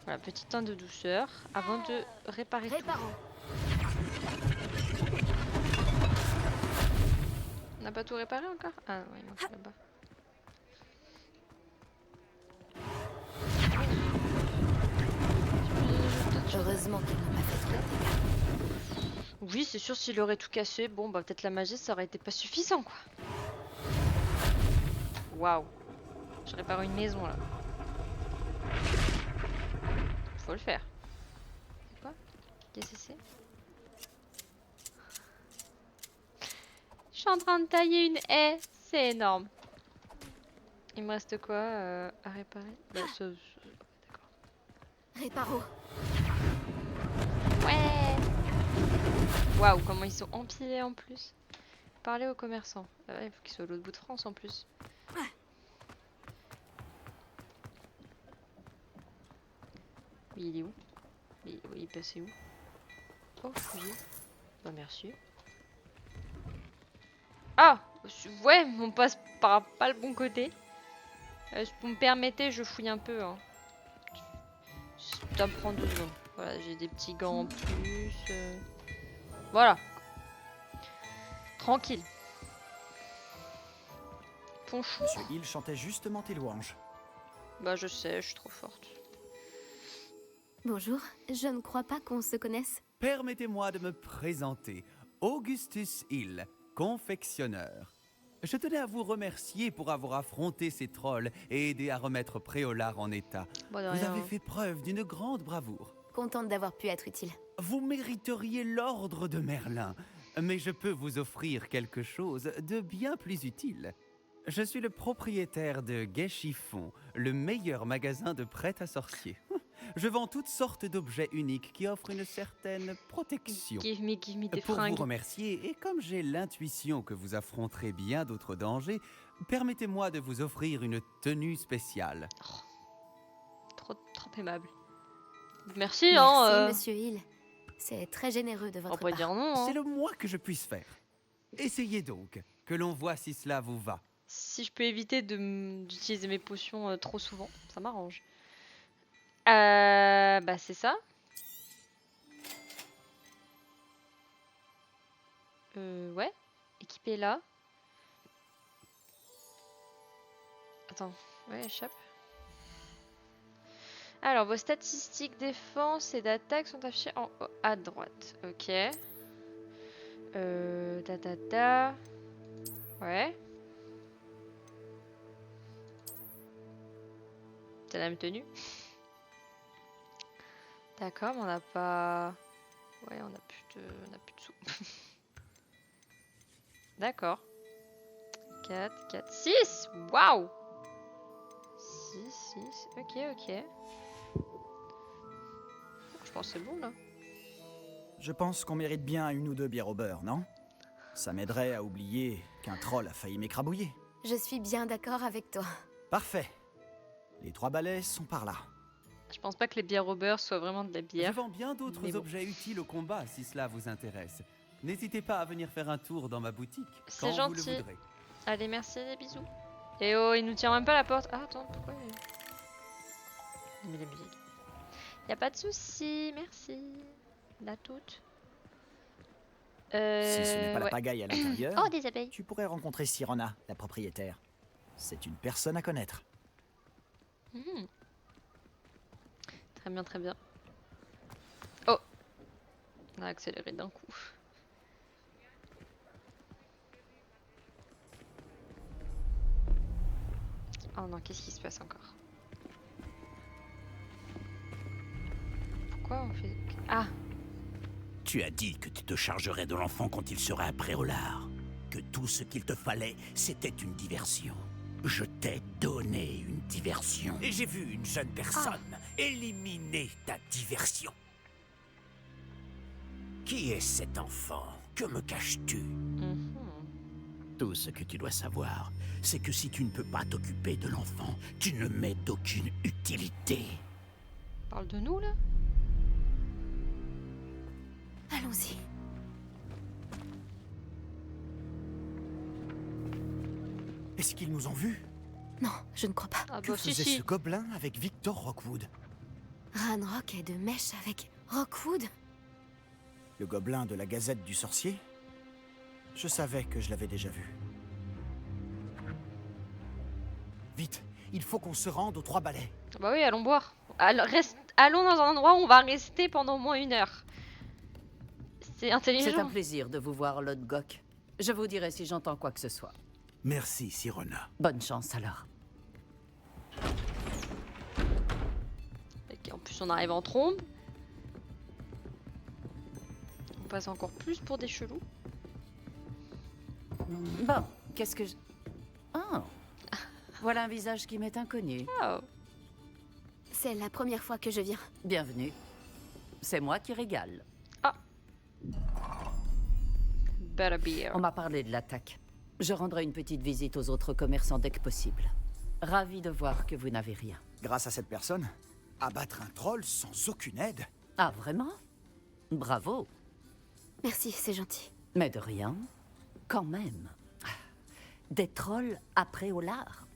Voilà, petit temps de douceur avant de réparer tout. Réparo. On n'a pas tout réparé encore? Ah ouais, il manque là-bas. Heureusement qu'il ne m'a fait trop de dégâts. Oui, c'est sûr, s'il aurait tout cassé, bon bah peut-être la magie ça aurait été pas suffisant quoi. Waouh. Je répare une maison là. Faut le faire. C'est quoi? Qu'est-ce que c'est? Je suis en train de tailler une haie, c'est énorme. Il me reste quoi à réparer? Bah, d'accord. Réparo. Ouais. Waouh, comment ils sont empilés en plus. Parler aux commerçants. Ah ouais, il faut qu'ils soient à l'autre bout de France en plus. Oui, il est où? Il est passé où? Oh, oui. Bah merci. Ah! Ouais, on passe par pas le bon côté. Si vous me permettez, je fouille un peu. Hein. Ça me prend 2 secondes. Voilà, j'ai des petits gants en plus. Voilà. Tranquille. Ponchou. Monsieur Hill chantait justement tes louanges. Bah je sais, je suis trop forte. Bonjour, je ne crois pas qu'on se connaisse. Permettez-moi de me présenter. Augustus Hill, confectionneur. Je tenais à vous remercier pour avoir affronté ces trolls et aidé à remettre Préolard en état. Bah, de Vous rien. avez fait preuve d'une grande bravoure. Contente d'avoir pu être utile. Vous mériteriez l'ordre de Merlin, mais je peux vous offrir quelque chose de bien plus utile. Je suis le propriétaire de Gai Chiffon, le meilleur magasin de prêt-à-sorcier. Je vends toutes sortes d'objets uniques qui offrent une certaine protection. Give me des Pour vous fringues. remercier, et comme j'ai l'intuition que vous affronterez bien d'autres dangers, permettez-moi de vous offrir une tenue spéciale. Trop aimable. Merci, Merci, hein. monsieur Hill. C'est très généreux de On votre pourrait part. dire non. Hein. C'est le moins que je puisse faire. Essayez donc. que l'on voit si cela vous va. Si je peux éviter d'utiliser mes potions trop souvent, ça m'arrange. Bah c'est ça. Ouais. Équipé là. Attends. Ouais, échappe. Alors, vos statistiques défense et d'attaque sont affichées en haut à droite. Ok. Ouais. C'est la même tenue. D'accord, mais on n'a pas... Ouais, on a plus de sous. D'accord. 4, 4, 6. Waouh. 6, 6. Ok, ok. Je pense que c'est bon, là. Je pense qu'on mérite bien une ou deux bières au beurre, non? Ça m'aiderait à oublier qu'un troll a failli m'écrabouiller. Je suis bien d'accord avec toi. Parfait. Les 3 balais sont par là. Je pense pas que les bières au beurre soient vraiment de la Je bière. vends bien d'autres Mais bon. objets utiles au combat si cela vous intéresse. N'hésitez pas à venir faire un tour dans ma boutique C'est quand vous le gentil. voudrez. Allez, merci, des bisous. Et oh, il nous tient même pas la porte. Ah, attends, pourquoi il met la musique? Y a pas de souci, merci. La toute. Si ce n'est pas la Ouais. pagaille à l'intérieur, Oh, des abeilles. tu pourrais rencontrer Sirona, la propriétaire. C'est une personne à connaître. Mhm. Très bien, très bien. Oh, on a accéléré d'un coup. Oh non, qu'est-ce qui se passe encore? Pourquoi on fait... Ah, Tu as dit que tu te chargerais de l'enfant quand il serait à Préolard. Que tout ce qu'il te fallait, c'était une diversion. Je t'ai donné une diversion. Et j'ai vu une jeune personne éliminer ta diversion. Qui est cet enfant? Que me caches-tu? mhm. Tout ce que tu dois savoir, c'est que si tu ne peux pas t'occuper de l'enfant, tu ne m'es d'aucune utilité. Parle de nous là? Allons-y. Est-ce qu'ils nous ont vus? Non, je ne crois pas. Ah Que bah si faisait si. ce gobelin avec Victor Rockwood? Ranrock est de mèche avec Rockwood. Le gobelin de la Gazette du Sorcier? Je savais que je l'avais déjà vu. Vite, il faut qu'on se rende aux 3 balais. Bah oui, allons boire. Allons dans un endroit où on va rester pendant au moins 1 heure. C'est C'est un intelligent. plaisir de vous voir, Lord Gok. Je vous dirai si j'entends quoi que ce soit. Merci, Sirona. Bonne chance alors. Et en plus, on arrive en trombe. On passe encore plus pour des chelous. Bon, qu'est-ce que je... Oh. Voilà un visage qui m'est inconnu. Oh. C'est la première fois que je viens. Bienvenue. C'est moi qui régale. Better be here. On m'a parlé de l'attaque. Je rendrai une petite visite aux autres commerçants dès que possible. Ravi de voir que vous n'avez rien. Grâce à cette personne, abattre un troll sans aucune aide? Ah, vraiment? Bravo. Merci, c'est gentil. Mais de rien. Quand même. Des trolls après au lard.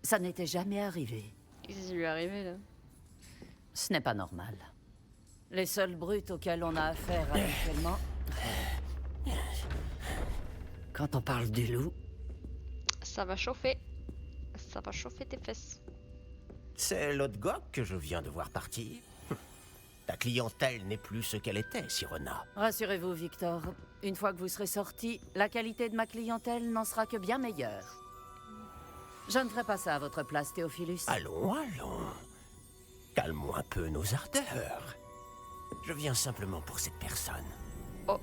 Ça n'était jamais arrivé. Qu'est-ce qui lui est arrivé là? Ce n'est pas normal. Les seuls brutes auxquels on a affaire habituellement... Quand on parle du loup, Ça va chauffer. Ça va chauffer tes fesses. C'est l'autre Gok que je viens de voir partir. Ta clientèle n'est plus ce qu'elle était, Sirona. rassurez-vous, Victor. Une fois que vous serez sorti, la qualité de ma clientèle n'en sera que bien meilleure. Je ne ferai pas ça à votre place, Théophilus. Allons, allons. Calmons un peu nos ardeurs. Je viens simplement pour cette personne. Oh.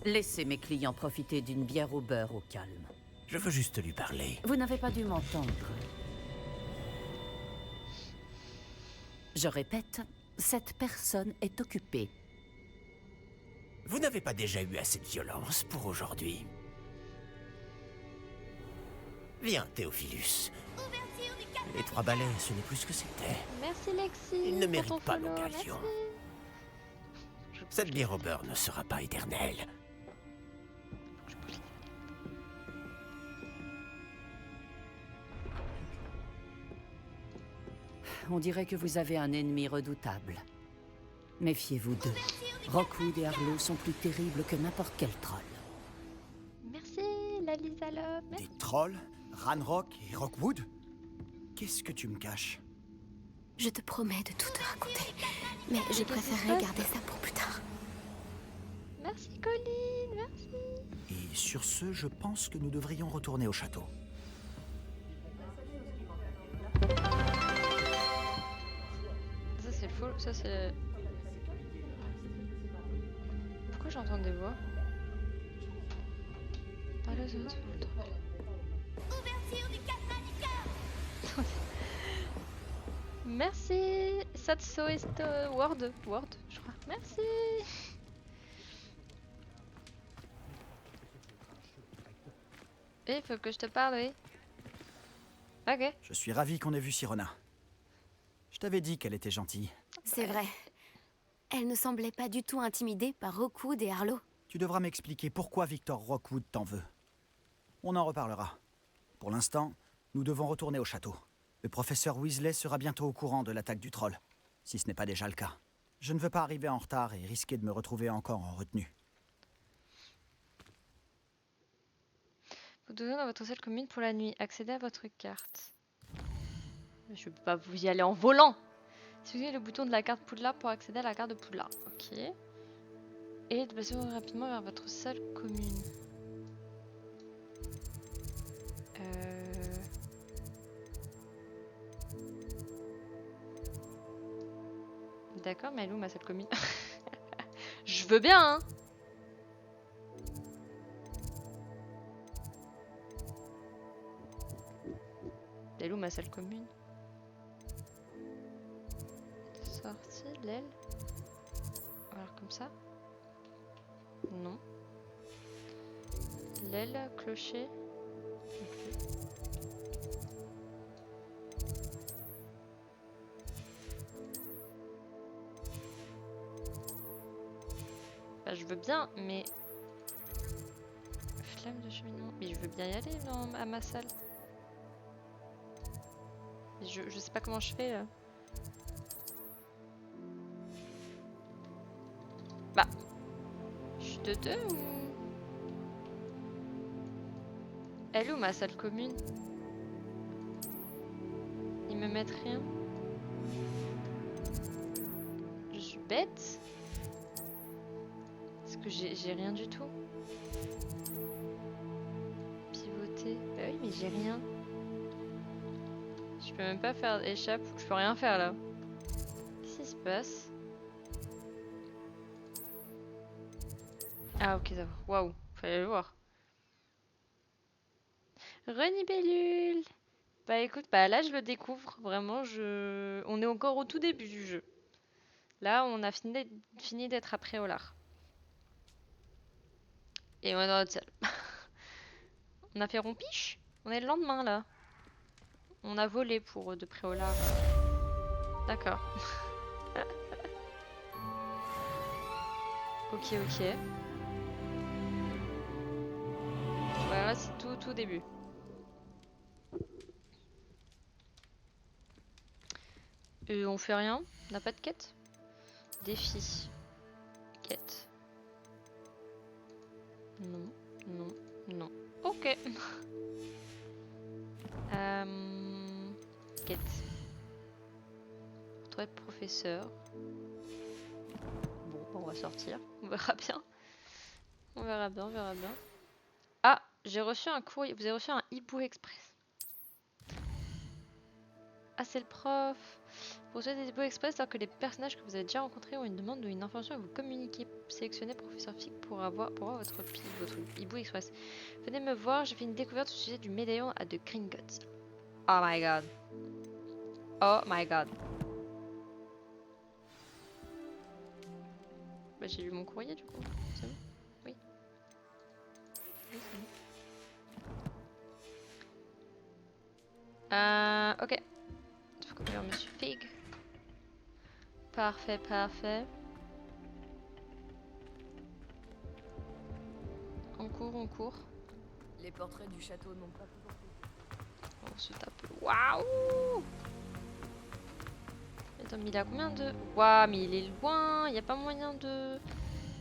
Laissez mes clients profiter d'une bière au beurre au calme. Je veux juste lui parler. Vous n'avez pas dû m'entendre. Je répète, cette personne est occupée. Vous n'avez pas déjà eu assez de violence pour aujourd'hui? Viens, Théophilus. Les 3 balais, ce n'est plus ce que c'était. Merci Lexi. Il ne pour mérite ton pas follow, l'occasion. merci. Cette bière au beurre ne sera pas éternelle. on dirait que vous avez un ennemi redoutable. Méfiez-vous d'eux. Rockwood et Arlo sont plus terribles que n'importe quel troll. Merci, la Lisa Love. Des trolls, Ranrock et Rockwood? Qu'est-ce que tu me caches? Je te promets de tout te raconter, mais je préférerais garder ça pour plus tard. Merci, Colline, merci. Et sur ce, je pense que nous devrions retourner au château. Ça c'est faux, ça c'est... Pourquoi j'entends des voix? Merci, Satso est Word, je crois. Merci. Il faut que je te parle, oui. Ok. Je suis ravi qu'on ait vu Sirona. Je t'avais dit qu'elle était gentille. C'est vrai. Elle ne semblait pas du tout intimidée par Rockwood et Arlo. Tu devras m'expliquer pourquoi Victor Rockwood t'en veut. On en reparlera. Pour l'instant, nous devons retourner au château. Le professeur Weasley sera bientôt au courant de l'attaque du troll, si ce n'est pas déjà le cas. Je ne veux pas arriver en retard et risquer de me retrouver encore en retenue. Vous donnez dans votre salle commune pour la nuit. Accédez à votre carte. Je peux pas vous y aller en volant. Suivez le bouton de la carte Poudlard pour accéder à la carte de Poudlard. Ok. Et déplacez-vous rapidement vers votre salle commune. D'accord, mais elle est où ma salle commune? Je veux bien, hein. Elle est où ma salle commune? Sortie, l'aile. Alors comme ça? Non. L'aile, clocher. Bah, je veux bien, mais... Flamme de cheminement. Mais je veux bien y aller à ma salle. Je sais pas comment je fais là. Bah. Je suis de deux ou... Elle est où ma salle commune? Ils me mettent rien. Je suis bête? Parce que j'ai rien du tout. Pivoter. Bah oui, mais j'ai rien. Je peux même pas faire échappe. Je peux rien faire là. Qu'est-ce qui se passe? Ah ok, ça va. Waouh, fallait le voir. Renibellule. Bah écoute, bah là je le découvre. Vraiment, on est encore au tout début du jeu. Là, on a fini d'être à Préolard. Et on est dans notre salle. On a fait rompiche. On est le lendemain là. On a volé pour de Préolard. D'accord. Ok. Voilà, c'est tout début. On fait rien. On n'a pas de quête. Défi. Quête. Non. Ok. Quête. Retrouver le professeur. Bon, on va sortir. On verra bien. On verra bien. Ah, j'ai reçu un courrier. Vous avez reçu un hibou express. Ah, c'est le prof. Pour recevoir des hiboux express, alors que les personnages que vous avez déjà rencontrés ont une demande ou une information à vous communiquer. Sélectionnez professeur Fig pour avoir votre hibou express. Venez me voir, j'ai fait une découverte au sujet du médaillon à de Gringotts. Oh my god. Oh my god. Bah j'ai lu mon courrier du coup. C'est bon? Oui. Oui, c'est bon. Ok. Il faut qu'on vers Monsieur Fig. Parfait. On court. Les portraits du château n'ont pas toujours été. On se tape. Waouh! Attends, mais il a combien de... Waouh, mais il est loin. Il n'y a pas moyen de...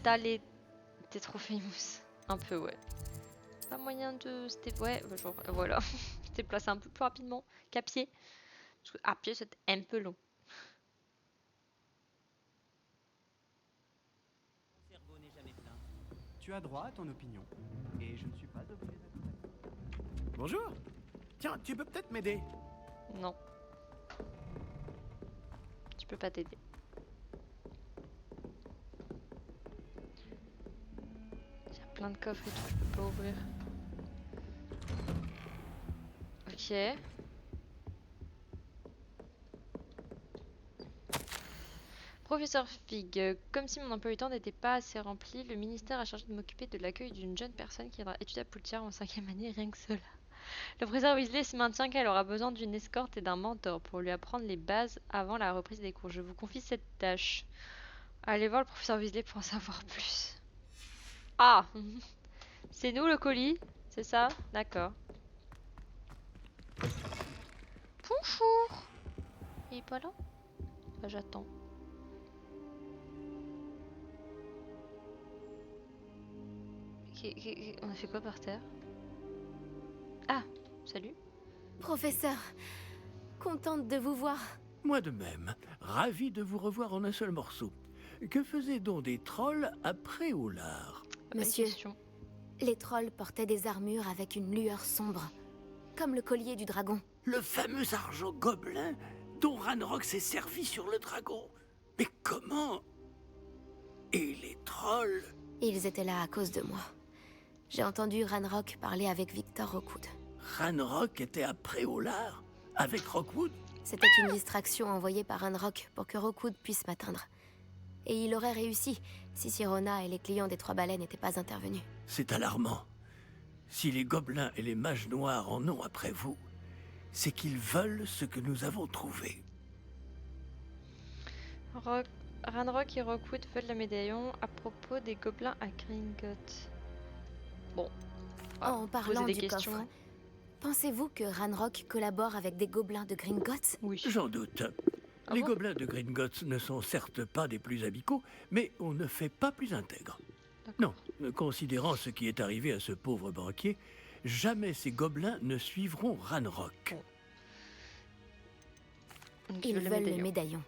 d'aller... T'es trop famous. Un peu, ouais. Pas moyen de... C'était... Ouais, genre, voilà. Je t'ai placé un peu plus rapidement qu'à pied. Parce que à pied, c'était un peu long. Tu as droit à ton opinion. Et je ne suis pas obligé d'être... Bonjour. Tiens, tu peux peut-être m'aider? Non. Je peux pas t'aider. Il y a plein de coffres et tout, je peux pas ouvrir. Ok. Professeur Fig, comme si mon emploi du temps n'était pas assez rempli, le ministère a chargé de m'occuper de l'accueil d'une jeune personne qui viendra étudier à Poudlard en 5e année, rien que cela. Le professeur Weasley se maintient qu'elle aura besoin d'une escorte et d'un mentor pour lui apprendre les bases avant la reprise des cours. Je vous confie cette tâche. Allez voir le professeur Weasley pour en savoir plus. Ah c'est nous le colis, c'est ça? D'accord. Bonjour. Il est pas là? Bah, j'attends. On a fait quoi par terre? Ah, salut. Professeur, contente de vous voir. Moi de même, ravi de vous revoir en un seul morceau. Que faisaient donc des trolls après Préolard? Monsieur, les trolls portaient des armures avec une lueur sombre, comme le collier du dragon. Le fameux argent gobelin dont Ranrock s'est servi sur le dragon. Mais comment? Et les trolls? Ils étaient là à cause de moi. J'ai entendu Ranrock parler avec Victor Rookwood. Ranrock était à Préolard avec Rookwood? C'était une distraction envoyée par Ranrock pour que Rookwood puisse m'atteindre. Et il aurait réussi si Sirona et les clients des Trois Baleines n'étaient pas intervenus. C'est alarmant. Si les gobelins et les mages noirs en ont après vous, c'est qu'ils veulent ce que nous avons trouvé. Ranrock et Rookwood veulent le médaillon à propos des gobelins à Gringotts. Bon. En parlant des du questions. coffre, pensez-vous que Ranrock collabore avec des gobelins de Gringotts? Oui. J'en doute. Ah Les bon? gobelins de Gringotts ne sont certes pas des plus amicaux, mais on ne fait pas plus intègre. Non, considérant ce qui est arrivé à ce pauvre banquier, jamais ces gobelins ne suivront Ranrock. Ils veulent le médaillon.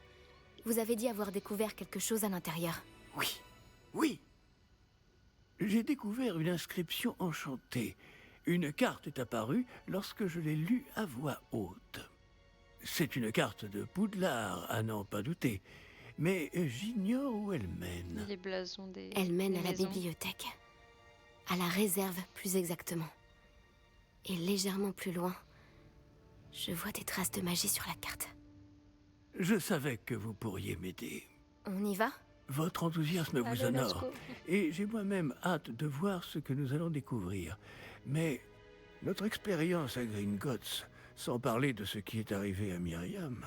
Vous avez dit avoir découvert quelque chose à l'intérieur. Oui, oui. J'ai découvert une inscription enchantée. Une carte est apparue lorsque je l'ai lue à voix haute. C'est une carte de Poudlard, à n'en pas douter. Mais j'ignore où elle mène. Les blasons des... Elle mène des à la maisons. bibliothèque. À la réserve, plus exactement. Et légèrement plus loin, je vois des traces de magie sur la carte. Je savais que vous pourriez m'aider. On y va? Votre enthousiasme vous Allez, let's honore. go. Et j'ai moi-même hâte de voir ce que nous allons découvrir. Mais notre expérience à Gringotts, sans parler de ce qui est arrivé à Myriam,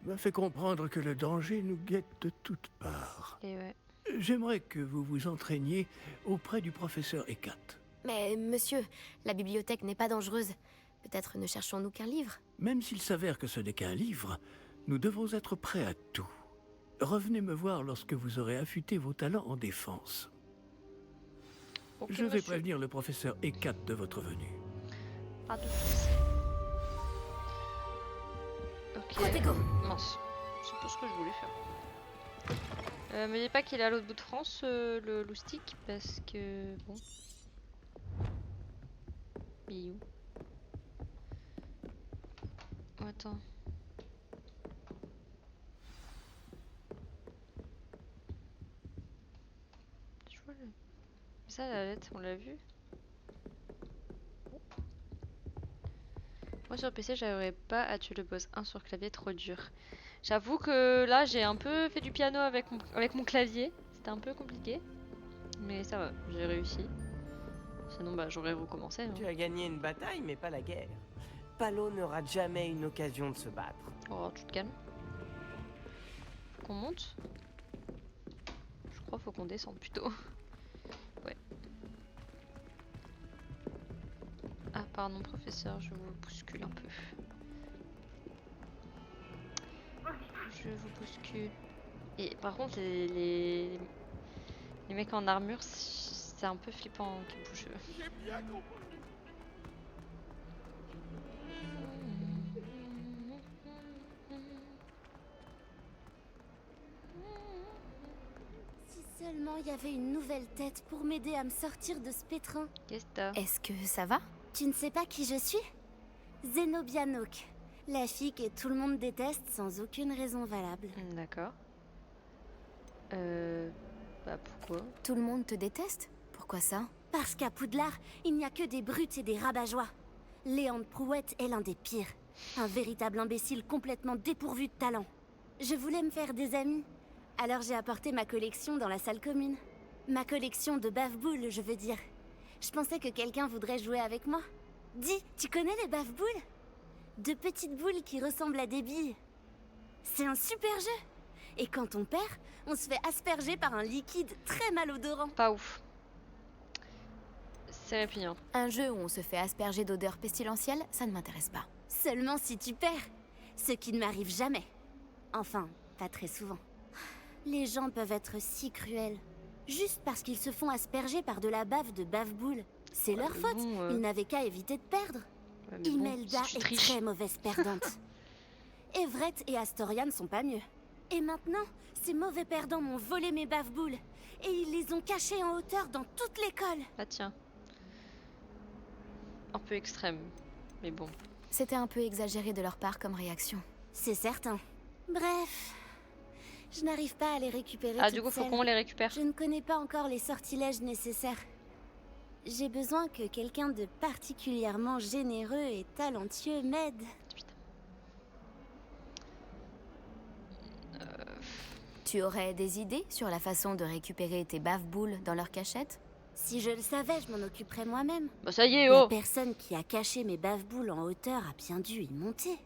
m'a fait comprendre que le danger nous guette de toutes parts. Et ouais. J'aimerais que vous vous entraîniez auprès du professeur Hécate. Mais monsieur, la bibliothèque n'est pas dangereuse. Peut-être ne cherchons-nous qu'un livre? Même s'il s'avère que ce n'est qu'un livre, nous devons être prêts à tout. Revenez me voir lorsque vous aurez affûté vos talents en défense. Ok, Je vais monsieur. prévenir le professeur Hécate de votre venue. Pas de soucis. Ok. Protego. Mince. C'est pas ce que je voulais faire. Me dis pas qu'il est à l'autre bout de France, le loustic, parce que... Bon. Il est où? Oh, attends. Je vois le... Ça, la lettre, on l'a vu? Moi sur PC j'arriverais pas à tuer le boss 1 sur clavier, trop dur. J'avoue que là j'ai un peu fait du piano avec mon clavier. C'était un peu compliqué. Mais ça va, j'ai réussi. Sinon bah j'aurais recommencé. Hein. Tu as gagné une bataille, mais pas la guerre. Palo ne rate jamais une occasion de se battre. Oh, tu te calmes. Faut qu'on monte? Je crois faut qu'on descende plutôt. Ouais. Ah pardon professeur, je vous bouscule un peu. Je vous bouscule. Et par contre, les mecs en armure, c'est un peu flippant qu'ils bougent. J'ai bien compris. Si seulement il y avait une nouvelle tête pour m'aider à me sortir de ce pétrin. Qu'est-ce que t'as? Est-ce que ça va? Tu ne sais pas qui je suis? Zenobia Noak, la fille que tout le monde déteste sans aucune raison valable. D'accord. Bah pourquoi? Tout le monde te déteste? Pourquoi ça? Parce qu'à Poudlard, il n'y a que des brutes et des rabat-joie. Léandre Prouette est l'un des pires. Un véritable imbécile complètement dépourvu de talent. Je voulais me faire des amis. Alors j'ai apporté ma collection dans la salle commune. Ma collection de bave-boules, je veux dire. Je pensais que quelqu'un voudrait jouer avec moi. Dis, tu connais les bave-boules? De petites boules qui ressemblent à des billes. C'est un super jeu. Et quand on perd, on se fait asperger par un liquide très malodorant. Pas ouf. C'est répugnant. Un jeu où on se fait asperger d'odeurs pestilentielles, ça ne m'intéresse pas. Seulement si tu perds. Ce qui ne m'arrive jamais. Enfin, pas très souvent. Les gens peuvent être si cruels. Juste parce qu'ils se font asperger par de la bave de bave-boule. C'est leur faute. Bon, Ils n'avaient qu'à éviter de perdre. Ouais, mais bon, Imelda si tu est triches. très mauvaise perdante. Everett et Astoria ne sont pas mieux. Et maintenant, ces mauvais perdants m'ont volé mes bave-boules. Et ils les ont cachées en hauteur dans toute l'école. Ah tiens. Un peu extrême. Mais bon. C'était un peu exagéré de leur part comme réaction. C'est certain. Bref, je n'arrive pas à les récupérer. Ah du coup faut seule. qu'on les récupère. Je ne connais pas encore les sortilèges nécessaires. J'ai besoin que quelqu'un de particulièrement généreux et talentueux m'aide. Tu aurais des idées sur la façon de récupérer tes bave-boules dans leur cachette? Si je le savais, je m'en occuperais moi-même. Bah ça y est, La oh. personne qui a caché mes bave-boules en hauteur a bien dû y monter.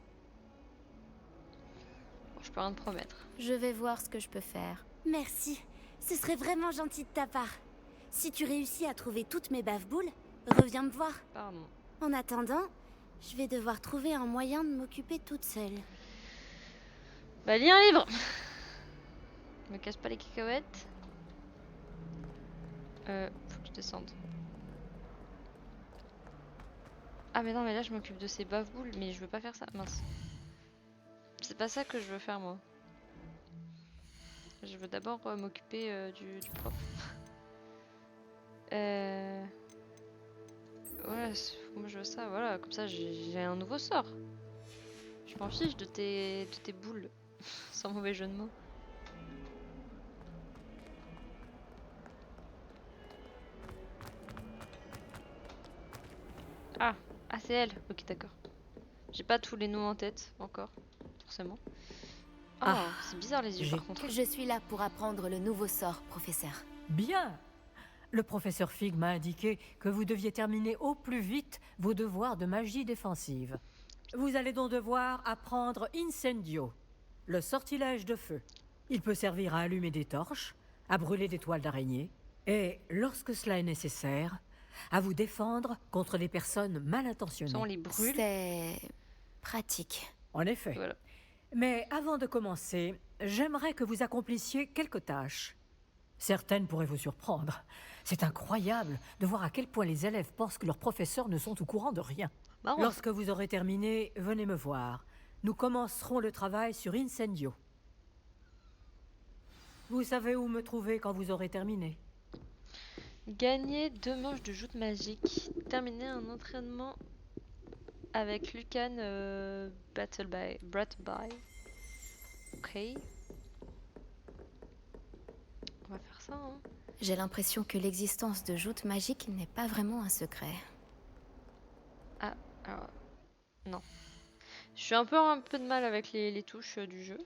Je peux rien te promettre. Je vais voir ce que je peux faire. Merci. Ce serait vraiment gentil de ta part. Si tu réussis à trouver toutes mes bave-boules, reviens me voir. Pardon. En attendant, je vais devoir trouver un moyen de m'occuper toute seule. Bah lis un livre. Me casse pas les cacahuètes. Faut que je descende. Ah mais non mais là je m'occupe de ces bave-boules, mais je veux pas faire ça, mince. C'est pas ça que je veux faire moi. Je veux d'abord m'occuper du prof. Ouais, moi je veux ça, voilà, comme ça j'ai un nouveau sort. Je m'en fiche de tes boules, sans mauvais jeu de mots. Ah, c'est elle. Ok, d'accord. J'ai pas tous les noms en tête encore, forcément. Ah, c'est bizarre les yeux par contre. Je suis là pour apprendre le nouveau sort, professeur. Bien. Le professeur Fig m'a indiqué que vous deviez terminer au plus vite vos devoirs de magie défensive. Vous allez donc devoir apprendre Incendio, le sortilège de feu. Il peut servir à allumer des torches, à brûler des toiles d'araignée, et, lorsque cela est nécessaire, à vous défendre contre les personnes mal intentionnées. On les brûle. C'est pratique. En effet. Voilà. Mais avant de commencer, j'aimerais que vous accomplissiez quelques tâches. Certaines pourraient vous surprendre. C'est incroyable de voir à quel point les élèves pensent que leurs professeurs ne sont au courant de rien. Marrant. Lorsque vous aurez terminé, venez me voir. Nous commencerons le travail sur Incendio. Vous savez où me trouver quand vous aurez terminé. Gagner 2 manches de joute magique. Terminer un entraînement avec Lucan Bratby. Ok. On va faire ça, hein. J'ai l'impression que l'existence de joutes magiques n'est pas vraiment un secret. Ah, alors... Non. Je suis un peu de mal avec les touches du jeu.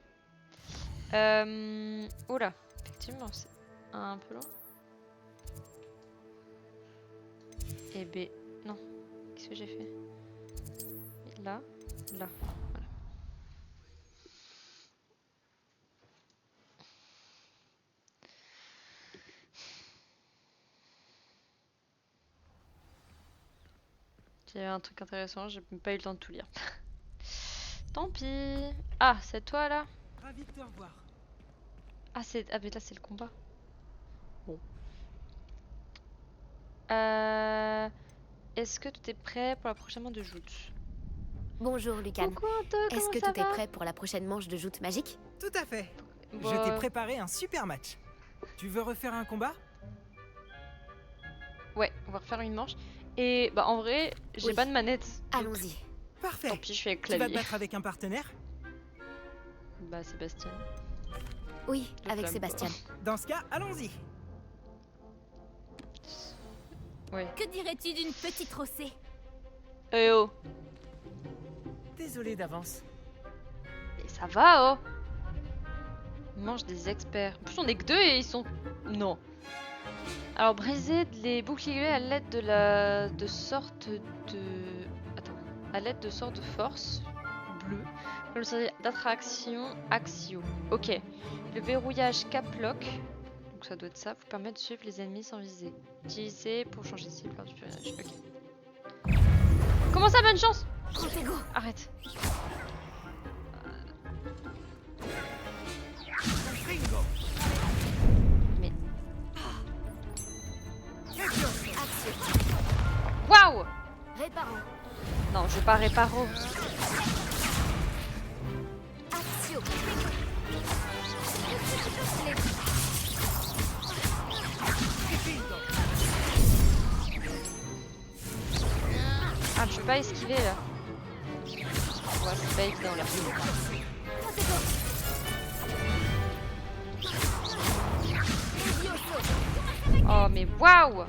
Oh là, effectivement, c'est un peu long. Eh ben, non. Qu'est-ce que j'ai fait? Là, là, voilà. J'avais un truc intéressant, j'ai pas eu le temps de tout lire. Tant pis. Ah, c'est toi là? Ravi de te revoir. Ah, mais là, c'est le combat. Bon. Est-ce que tout est prêt pour la prochaine manche de joute? Bonjour, Lucan. Coucou, Anto, Est-ce comment que ça tout est va? prêt pour la prochaine manche de joute magique? Tout à fait. Bon, Je t'ai préparé un super match. Tu veux refaire un combat? Ouais, on va refaire une manche. Et bah en vrai, j'ai Oui. pas de manette. Allons-y. Parfait. Tant pis, je suis avec Tu vas te clavier. battre avec un partenaire? Bah Sébastien. Oui, Je avec flamme Sébastien. Dans ce cas, allons-y. Ouais. Que dirais-tu d'une petite rossée? Eh oh. Désolé d'avance. Et ça va oh. Mange des experts. En plus on est que deux et ils sont... Non. Alors briser les boucliers à l'aide de sorte de... Attends. À l'aide de sorte de force bleue. Le sort d'attraction axio. Ok. Le verrouillage cap lock. Donc ça doit être ça. Vous permet de suivre les ennemis sans viser. Utilisé pour changer de cible lors du pionnage. Ok. Comment ça, bonne chance? Arrête. Mais... Waouh! Réparons. Non, je veux pas réparo. Axio. Ah, je peux pas esquiver là. Ouais, c'est pas évident là. Oh, mais waouh!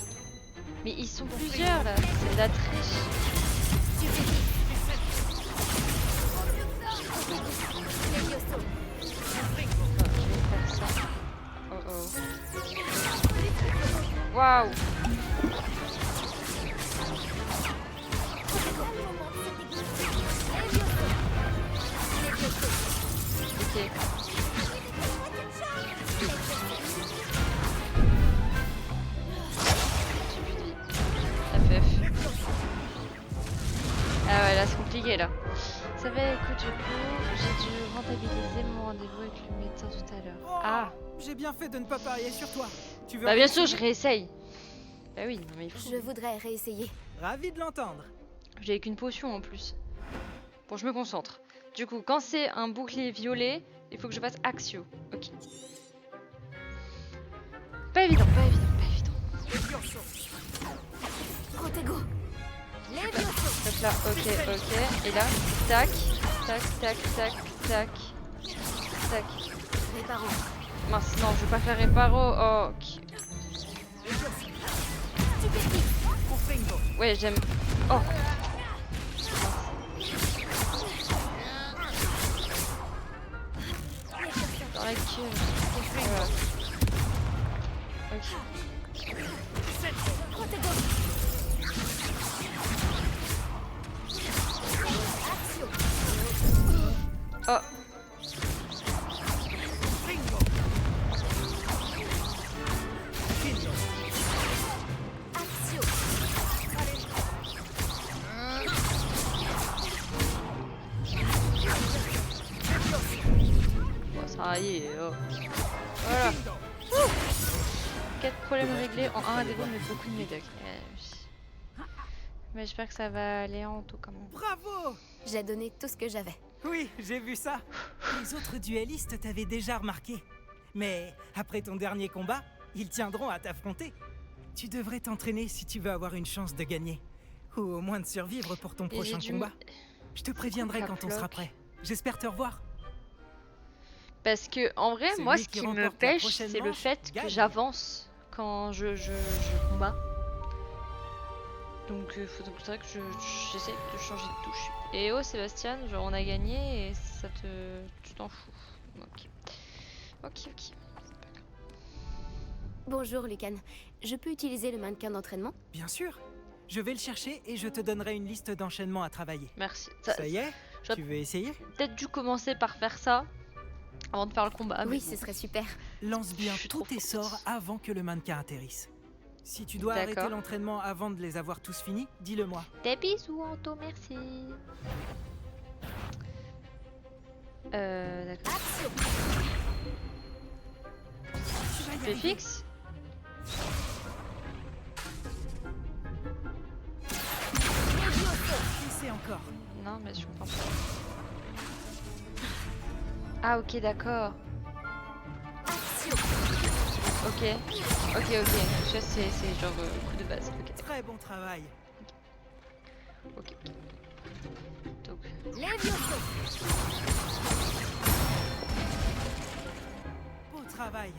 Mais ils sont plusieurs là, c'est de la triche. Oh oh. Waouh! Ok. FF. Ah ouais, là c'est compliqué là. Ça va, écoute, j'ai dû rentabiliser mon rendez-vous avec le médecin tout à l'heure. Ah! J'ai bien fait de ne pas parier sur toi. Tu veux Bah bien sûr, je réessayer? réessaye. Bah oui, non, mais il faut. Je voudrais réessayer. Ravi de l'entendre. J'ai qu'une potion en plus. Bon, je me concentre. Du coup, quand c'est un bouclier violet, il faut que je fasse Axio. Ok. Pas évident, pas évident, pas évident. Protego. Hop là, ok, ok. Et là, tac, tac, tac, tac, tac, tac. Réparons. Mince, non, je veux pas faire réparo. Oh, ok. Ouais, j'aime. Oh. Dans la queue. Voilà. Ok. Oh. Bon, ça y est. Oh. Voilà. 4 problèmes réglés en un rendez-vous, mais beaucoup de médocs. Mais j'espère que ça va aller en tout quand même. Bravo! J'ai donné tout ce que j'avais. Oui, j'ai vu ça. Les autres duellistes t'avaient déjà remarqué. Mais après ton dernier combat, ils tiendront à t'affronter. Tu devrais t'entraîner si tu veux avoir une chance de gagner. Ou au moins de survivre pour ton prochain combat. Je te préviendrai quand on sera prêt. J'espère te revoir. Parce que en vrai, Celui moi, ce qui qui me remporte la pêche, prochaine c'est le manche fait que gagne. j'avance quand je combats. Donc, faudrait que j'essaie de changer de touche. Et oh, Sébastien, genre, on a gagné et ça te... Tu t'en fous. Ok. Ok, ok. Bonjour, Lucan. Je peux utiliser le mannequin d'entraînement? Bien sûr. Je vais le chercher et je te donnerai une liste d'enchaînements à travailler. Merci. Ça y est? j'aurais Tu veux essayer? peut-être dû commencer par faire ça avant de faire le combat. Oui, mais ce bon. serait super. Lance bien Je suis tous trop tes forte. sorts avant que le mannequin atterrisse. Si tu dois arrêter D'accord. l'entraînement avant de les avoir tous finis, dis-le-moi. Des bisous, Anto, merci. D'accord. les fixe. C'est encore. Non, mais je comprends pas. Ah, ok, d'accord. Ok, ok. Ça, c'est genre coup de base. Ok. Très bon travail. Ok. Donc. Beau travail.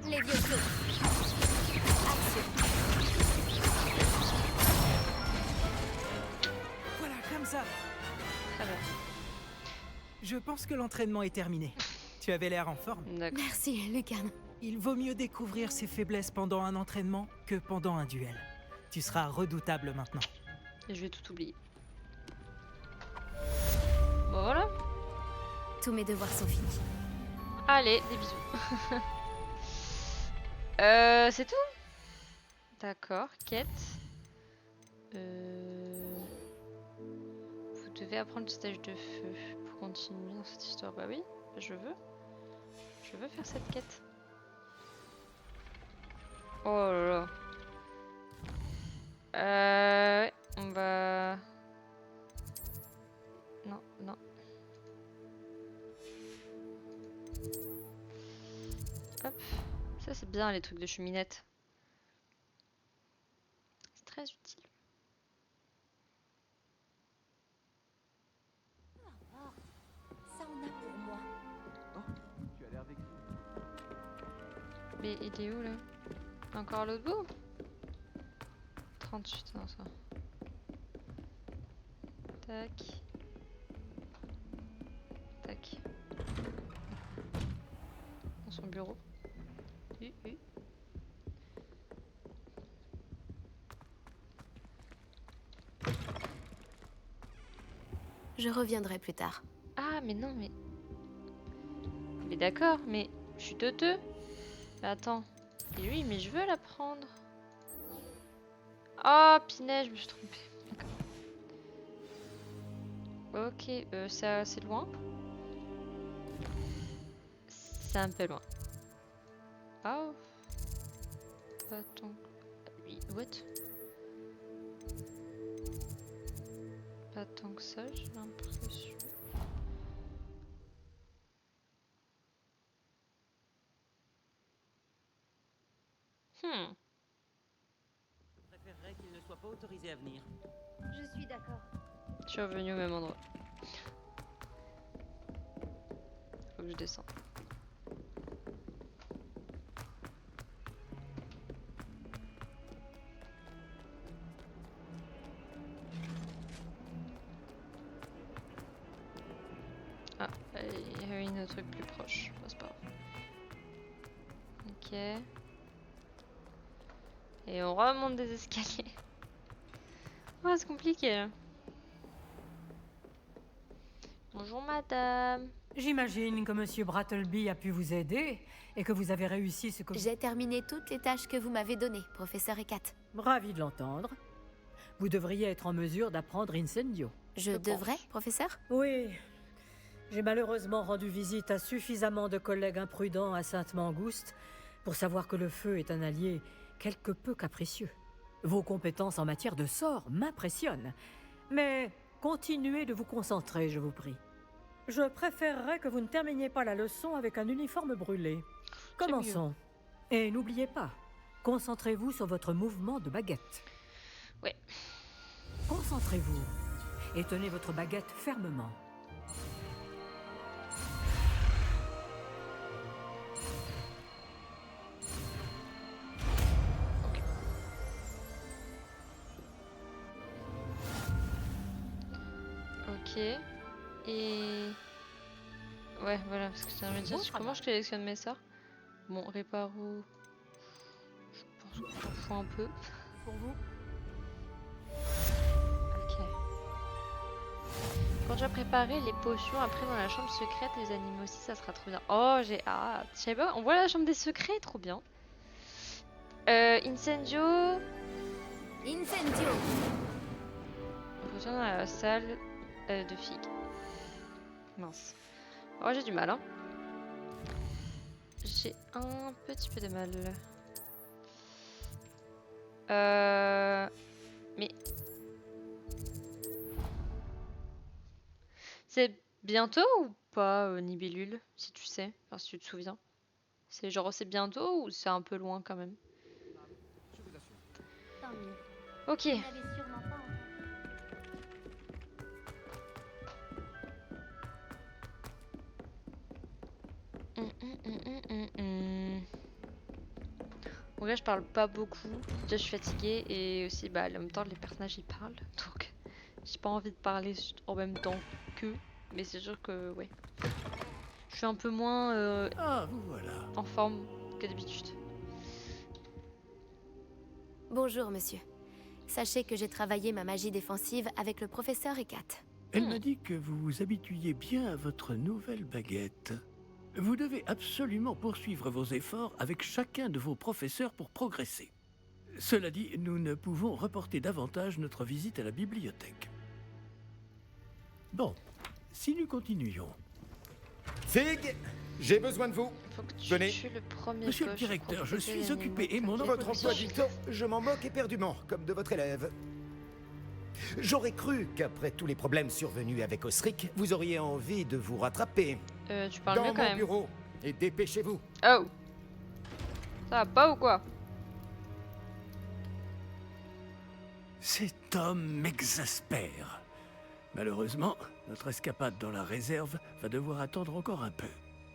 Les vieux sauts. Voilà, comme ça. Très bien. Je pense que l'entraînement est terminé. Tu avais l'air en forme. Merci, Lucan. Il vaut mieux découvrir ses faiblesses pendant un entraînement que pendant un duel. Tu seras redoutable maintenant. Et je vais tout oublier. Bon, voilà. Tous mes devoirs sont finis. Allez, des bisous. C'est tout? D'accord, quête. Vous devez apprendre le stage de feu pour continuer dans cette histoire. Bah oui, je veux. Je veux faire cette quête. Oh là là. On va... Non, non. Hop. Ça c'est bien les trucs de cheminette. C'est très utile. Ça en a pour moi. Tu as l'air vexé. Mais il est où là? Encore à l'autre bout? 38, non ça. Tac. Tac. Dans son bureau. Je reviendrai plus tard. Ah mais non mais... Mais d'accord, mais je suis teuteux. Mais attends. Et oui, mais je veux la prendre. Oh, Pinay, je me suis trompée. D'accord. Ok, ça c'est loin. C'est un peu loin. Oh. Attends. Oui, what? Pas tant que ça, j'ai l'impression. Je préférerais qu'il ne soit pas autorisé à venir. Je suis d'accord. Je suis revenu au même endroit. Faut que je descende. Ah, il y avait un truc plus proche. Bon, c'est pas grave. Ok. Et on remonte des escaliers. Oh, c'est compliqué là. Bonjour madame. J'imagine que Monsieur Brattleby a pu vous aider et que vous avez réussi ce que... J'ai terminé toutes les tâches que vous m'avez données, professeur Hecat. Ravi de l'entendre. Vous devriez être en mesure d'apprendre Incendio. Je devrais, professeur? Oui. J'ai malheureusement rendu visite à suffisamment de collègues imprudents à Sainte-Mangouste pour savoir que le feu est un allié quelque peu capricieux. Vos compétences en matière de sorts m'impressionnent, mais continuez de vous concentrer, je vous prie. Je préférerais que vous ne terminiez pas la leçon avec un uniforme brûlé. Commençons. Et n'oubliez pas, concentrez-vous sur votre mouvement de baguette. Oui. Concentrez-vous et tenez votre baguette fermement. Ok. Et... Ouais, voilà, parce que ça veut dire comment je sélectionne mes sorts. Bon, réparo... Je pense qu'on s'en fout un peu. Pour vous? Ok. Quand tu as préparé les potions, après dans la chambre secrète, les animaux aussi, ça sera trop bien. Oh, j'ai hâte. Je sais pas, on voit la chambre des secrets, trop bien. Incendio. Incendio. Retourne dans la salle de filles. Mince. Oh, j'ai du mal, hein. j'ai un petit peu de mal. Mais... C'est bientôt ou pas, Nibelule, si tu sais, enfin si tu te souviens. C'est genre c'est bientôt ou c'est un peu loin quand même? Tant mieux. Ok. Vous n'avez sûrement pas entendu. Bon là je parle pas beaucoup, déjà je suis fatiguée et aussi bah en même temps les personnages ils parlent donc j'ai pas envie de parler en même temps qu'eux, mais c'est sûr que ouais. Je suis un peu moins vous voilà. en forme que d'habitude. Bonjour, monsieur. Sachez que j'ai travaillé ma magie défensive avec le professeur Hecat. Elle m'a dit que vous vous habituiez bien à votre nouvelle baguette. Vous devez absolument poursuivre vos efforts avec chacun de vos professeurs pour progresser. Cela dit, nous ne pouvons reporter davantage notre visite à la bibliothèque. Bon, si nous continuions... Fig, j'ai besoin de vous. Venez. Monsieur le directeur, je suis occupé et mon Votre emploi du temps, je m'en moque éperdument, comme de votre élève. J'aurais cru qu'après tous les problèmes survenus avec Osric, vous auriez envie de vous rattraper. Tu parles Dans mieux quand mon même. bureau, et dépêchez-vous. Oh. Ça va pas ou quoi? Cet homme m'exaspère. Malheureusement, notre escapade dans la réserve va devoir attendre encore un peu.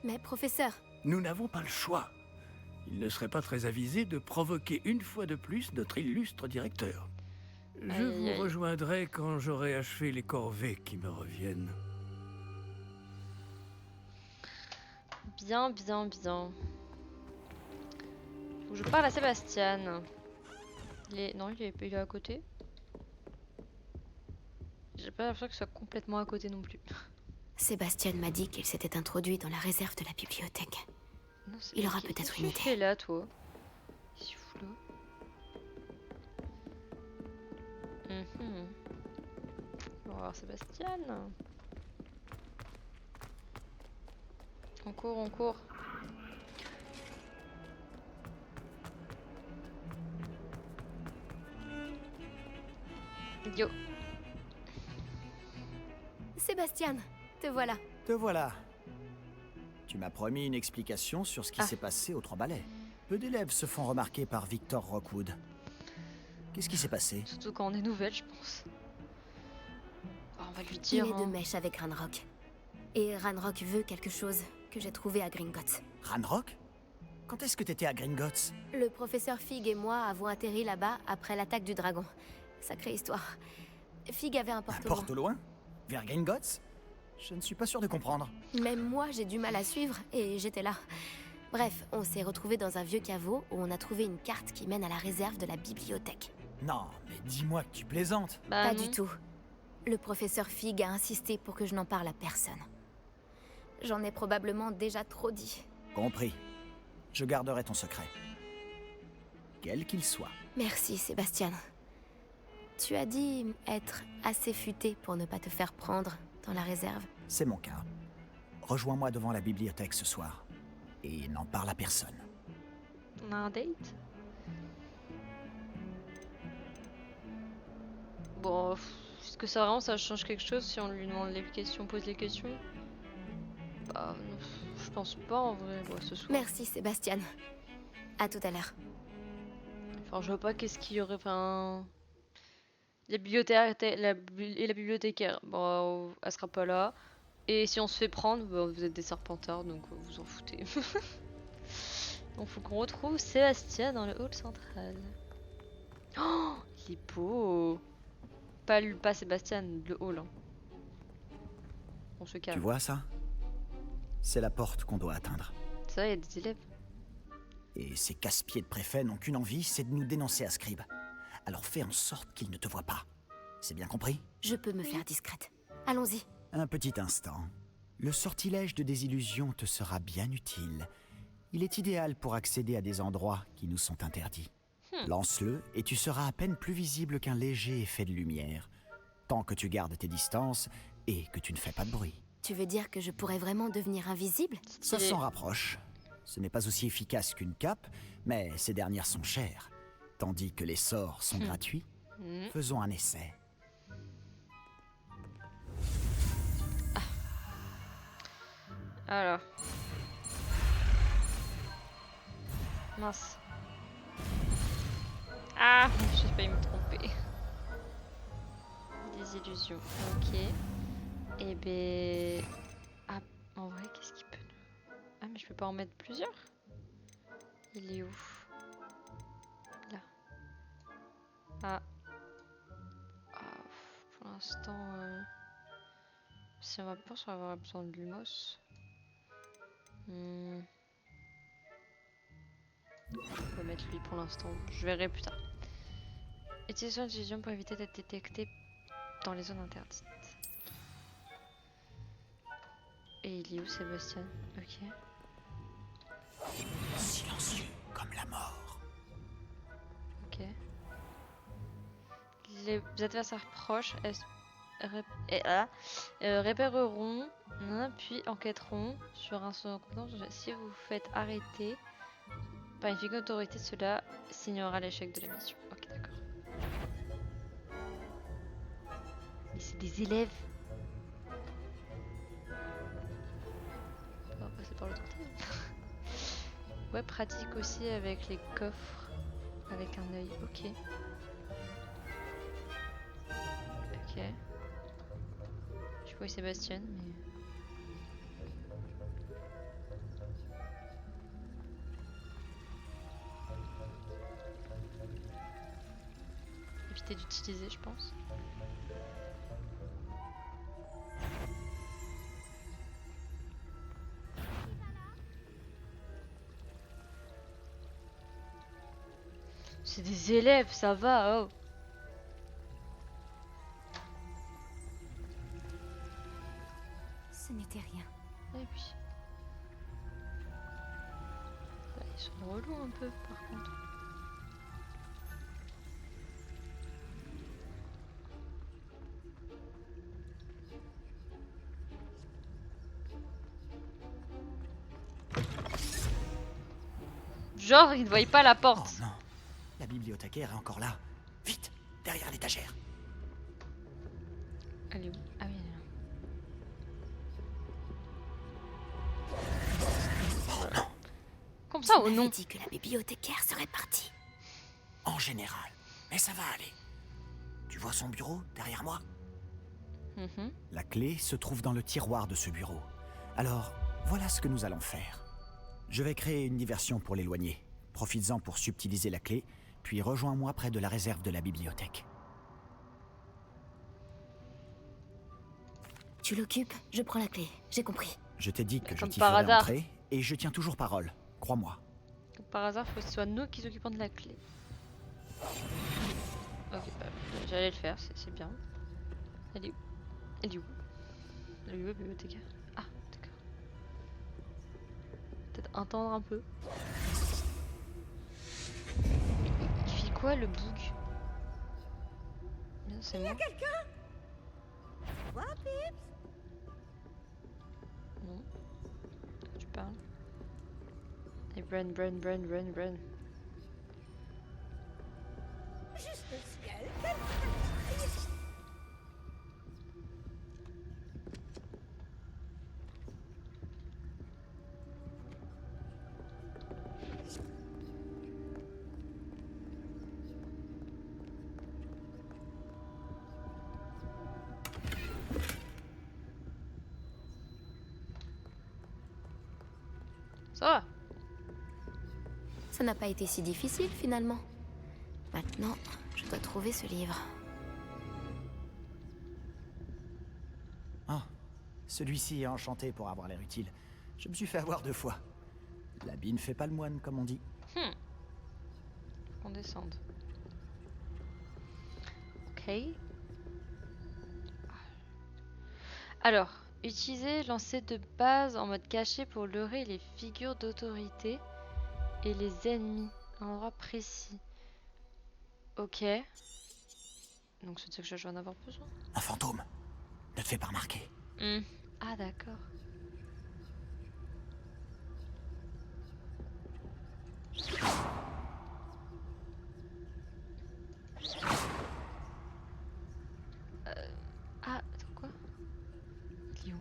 Mais professeur, Nous n'avons pas le choix. Il ne serait pas très avisé de provoquer une fois de plus notre illustre directeur. Je Aïe, vous aïe. rejoindrai quand j'aurai achevé les corvées qui me reviennent. Bien, bien, bien. Faut que je parle à Sébastien. Non, il est à côté. J'ai pas l'impression que ce soit complètement à côté non plus. Sébastien m'a dit qu'il s'était introduit dans la réserve de la bibliothèque. Non, c'est Il aura ok. peut-être Qu'est-ce une que tu fais idée. là, toi? Qu'est-ce que tu fous là? On va voir Sébastien. On court, on court. Yo. Sébastien, te voilà. Te voilà. Tu m'as promis une explication sur ce qui s'est passé aux Trois Balais. Peu d'élèves se font remarquer par Victor Rockwood. Qu'est-ce qui s'est passé? Surtout quand on est nouvelle, je pense. Oh, on va lui Il dire. est de hein. mèche avec Ranrock. Et Ranrock veut quelque chose que j'ai trouvé à Gringotts. Ranrock? Quand est-ce que t'étais à Gringotts? Le professeur Fig et moi avons atterri là-bas après l'attaque du dragon. Sacrée histoire. Fig avait un porte-au-loin. Porte au loin? Vers Gringotts? Je ne suis pas sûr de comprendre. Même moi, j'ai du mal à suivre et j'étais là. Bref, on s'est retrouvés dans un vieux caveau où on a trouvé une carte qui mène à la réserve de la bibliothèque. Non, mais dis-moi que tu plaisantes. Pas du tout. Le professeur Fig a insisté pour que je n'en parle à personne. J'en ai probablement déjà trop dit. Compris. Je garderai ton secret. Quel qu'il soit. Merci, Sébastien. Tu as dit être assez futé pour ne pas te faire prendre dans la réserve. C'est mon cas. Rejoins-moi devant la bibliothèque ce soir. Et n'en parle à personne. On a un date? Bon, est-ce que ça vraiment ça change quelque chose si on lui demande les questions, pose les questions? Bah, non, je pense pas en vrai, bon, ce soir. Merci, Sébastien. À tout à l'heure. Enfin, je vois pas qu'est-ce qu'il y aurait. Enfin, la bibliothécaire, bon, elle sera pas là. Et si on se fait prendre, bah, vous êtes des serpentards, donc vous en foutez. Donc faut qu'on retrouve Sébastien dans le hall central. Oh, il est beau. Pas Sébastien, le hall. Hein. On se calme. Tu vois ça? C'est la porte qu'on doit atteindre. Ça, il y a des élèves. Et ces casse-pieds de préfets n'ont qu'une envie, c'est de nous dénoncer à Scribe. Alors fais en sorte qu'ils ne te voient pas. C'est bien compris? Je peux me faire discrète. Allons-y. Un petit instant. Le sortilège de désillusion te sera bien utile. Il est idéal pour accéder à des endroits qui nous sont interdits. Lance-le et tu seras à peine plus visible qu'un léger effet de lumière. Tant que tu gardes tes distances et que tu ne fais pas de bruit. Tu veux dire que je pourrais vraiment devenir invisible? Ça s'en rapproche. Ce n'est pas aussi efficace qu'une cape, mais ces dernières sont chères, tandis que les sorts sont gratuits. Faisons un essai. Alors. Mince. Ah, j'ai failli me tromper. Des illusions. Ok. Et ben... Ah, en vrai, qu'est-ce qu'il peut... Ah, mais je peux pas en mettre plusieurs. Il est où? Là. Ah. Ah, pour l'instant... Si on va pas, on va avoir besoin de Lumos. On va mettre lui pour l'instant. Je verrai plus tard. Utilisons l'illusion pour éviter d'être détecté dans les zones interdites. Et il est où Sébastien? Ok. Silencieux comme la mort. Ok. Les adversaires proches repéreront, puis enquêteront sur un second compétence. Si vous vous faites arrêter par une figure d'autorité, cela signera l'échec de la mission. Ok, d'accord. Mais c'est des élèves. On va passer par l'autre côté. Ouais, pratique aussi avec les coffres avec un œil. Ok. Ok. Je vois Sébastien, mais... Éviter d'utiliser, je pense. C'est des élèves, ça va, oh. Ce n'était rien. Et puis... Bah, ils sont relous un peu, par contre. Genre, ils ne voyaient pas la porte. Oh non, la bibliothécaire est encore là. Vite, derrière l'étagère. Elle est où? Ah oui, elle est là. Oh non. Comme ça, au nom. dit que la bibliothécaire serait partie. En général, mais ça va aller. Tu vois son bureau derrière moi? La clé se trouve dans le tiroir de ce bureau. Alors, voilà ce que nous allons faire. Je vais créer une diversion pour l'éloigner. Profites-en pour subtiliser la clé, puis rejoins-moi près de la réserve de la bibliothèque. Tu l'occupes, je prends la clé. J'ai compris. Je t'ai dit que je Comme t'y par ferai hasard. entrer, et je tiens toujours parole. Crois-moi. Comme par hasard, faut que ce soit nous qui s'occupons de la clé. Ok, bah, j'allais le faire, c'est bien. Elle est où? Elle est où? Elle est où, la bibliothécaire? Ah, d'accord. Peut-être attendre un peu. Il fait quoi, le bug? Non, c'est moi. Quelqu'un? Quoi, Pips? Non. Tu parles? Et run. Juste le ciel. Ça va. Ça n'a pas été si difficile finalement. Maintenant, je dois trouver ce livre. Ah, celui-ci est enchanté pour avoir l'air utile. Je me suis fait avoir 2 fois. L'habit ne fait pas le moine, comme on dit. Faut qu'on descende. Ok. Alors, utilisez lancer de base en mode caché pour leurrer les figures d'autorité et les ennemis à un endroit précis. Ok. Donc c'est de ça que je vais en avoir besoin. Un fantôme. Ne te fais pas remarquer. Ah d'accord. Ah, attends, quoi? Il est où?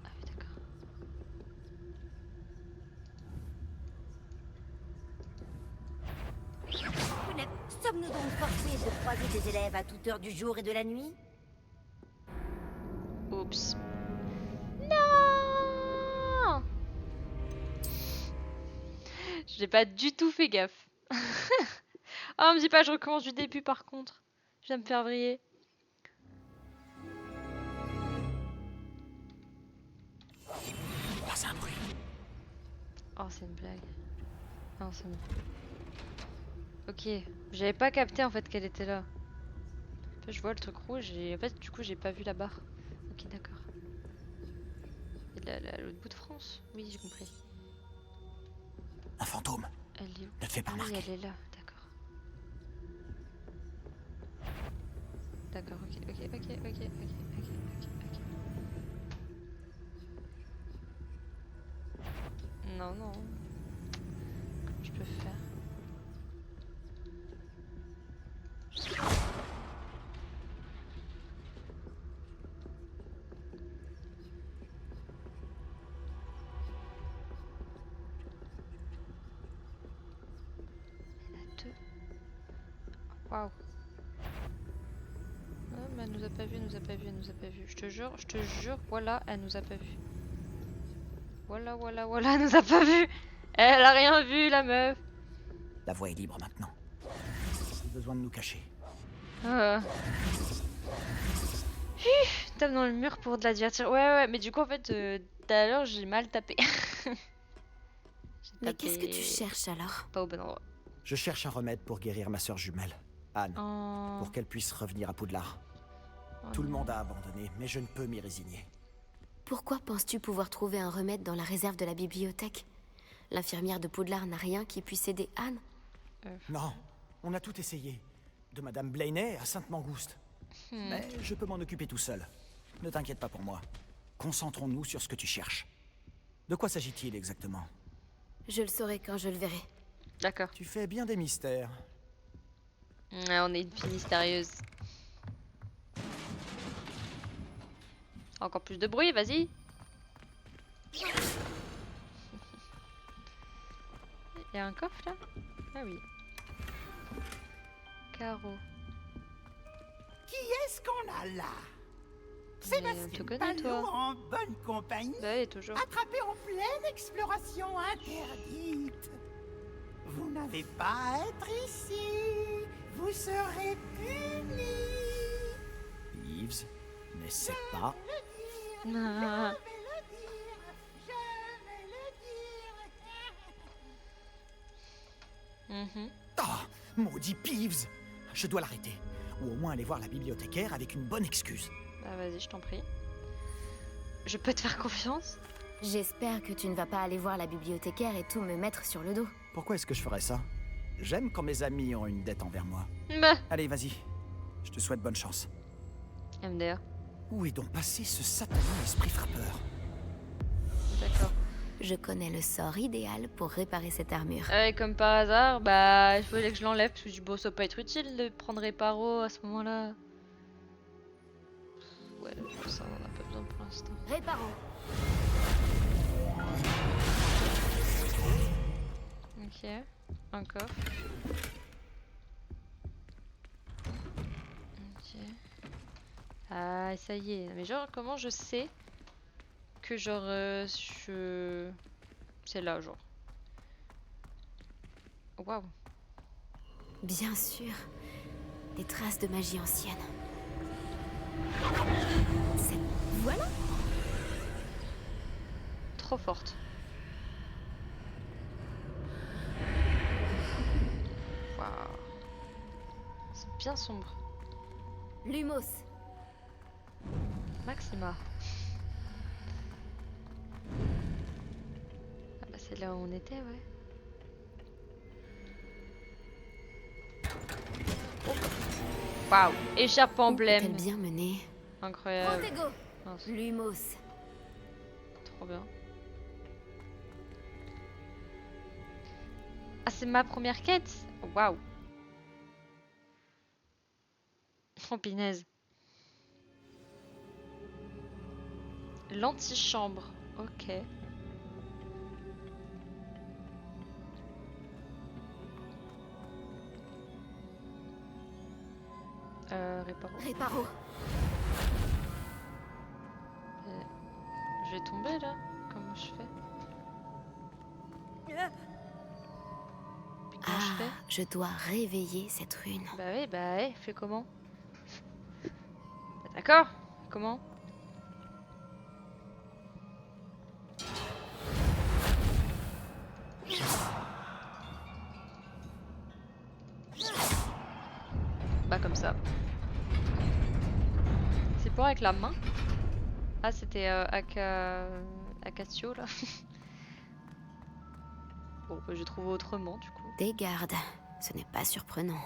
Ah oui, d'accord. Sommes-nous donc forcés de croiser des élèves à toute heure du jour et de la nuit? Oups. Non! J'ai pas du tout fait gaffe. Oh, me dis pas, je recommence du début par contre. Je vais me faire vriller. Pas un bruit. Oh, c'est une blague. Non, c'est bon. Ok, j'avais pas capté en fait qu'elle était là. En fait, je vois le truc rouge et en fait, du coup, j'ai pas vu la barre. Ok, d'accord. Et l'autre bout de France? Oui, j'ai compris. Un fantôme. Elle est où? Ne te fais pas Ah oui, remarquer. elle est là, d'accord. D'accord, ok. Non, non. Comment je peux faire? Il y en a deux. Waouh. Ah, mais elle nous a pas vu, elle nous a pas vu. Je te jure, voilà, elle nous a pas vu. Voilà, elle nous a pas vu. Elle a rien vu, la meuf. La voie est libre maintenant. Plus besoin de nous cacher. Tape dans le mur pour de la divertir. Ouais, mais du coup, en fait, tout à l'heure, j'ai mal tapé. Mais qu'est-ce que tu cherches alors? Pas au bon endroit. Je cherche un remède pour guérir ma sœur jumelle, Anne, pour qu'elle puisse revenir à Poudlard. Tout le monde a abandonné, mais je ne peux m'y résigner. Pourquoi penses-tu pouvoir trouver un remède dans la réserve de la bibliothèque? L'infirmière de Poudlard n'a rien qui puisse aider Anne? Non, on a tout essayé. De Madame Blaney à Sainte-Mangouste. Mais je peux m'en occuper tout seul. Ne t'inquiète pas pour moi. Concentrons-nous sur ce que tu cherches. De quoi s'agit-il exactement? Je le saurai quand je le verrai. D'accord. Tu fais bien des mystères. Ouais, on est une fille mystérieuse. Encore plus de bruit, vas-y. Il y a un coffre là? Ah oui. Carreau. Qui est-ce qu'on a là? On te Sébastien connaît, Palou toi. en bonne compagnie, Bah oui, toujours. attrapé en pleine exploration interdite. Vous n'avez pas à être ici. Vous serez punis. Yves, n'essaie pas. Ah. Ah, maudit Peeves! Je dois l'arrêter. Ou au moins aller voir la bibliothécaire avec une bonne excuse. Bah vas-y, je t'en prie. Je peux te faire confiance? J'espère que tu ne vas pas aller voir la bibliothécaire et tout me mettre sur le dos. Pourquoi est-ce que je ferais ça? J'aime quand mes amis ont une dette envers moi. Bah. Allez, vas-y. Je te souhaite bonne chance. MDR. Où est donc passé ce satané esprit frappeur? D'accord. Je connais le sort idéal pour réparer cette armure. Comme par hasard, bah il fallait que je l'enlève parce que bon, ça peut pas être utile de prendre réparo à ce moment-là. Ouais, ça on en a pas besoin pour l'instant. Réparons. Ok, un coffre. Ok. Ah, ça y est. Mais genre, comment je sais que genre je... C'est là, genre. Waouh. Bien sûr. Des traces de magie ancienne. Voilà. Trop forte. Waouh. C'est bien sombre. Lumos. Maxima. Ah bah c'est là où on était, ouais. Waouh, écharpe emblème. Bien menée. Incroyable. Protego. Mince. Lumos. trop bien. Ah, c'est ma première quête? Waouh! Oh, pinaise. L'antichambre. Ok. Réparo. Réparo. Je vais tomber là? Comment je fais? Puis comment je fais? Je dois réveiller cette rune. Bah oui, fais comment? D'accord, comment? Bah comme ça. C'est pour avec la main? Ah c'était Akatio là. Bon bah j'ai trouvé autrement du coup. Des gardes, ce n'est pas surprenant.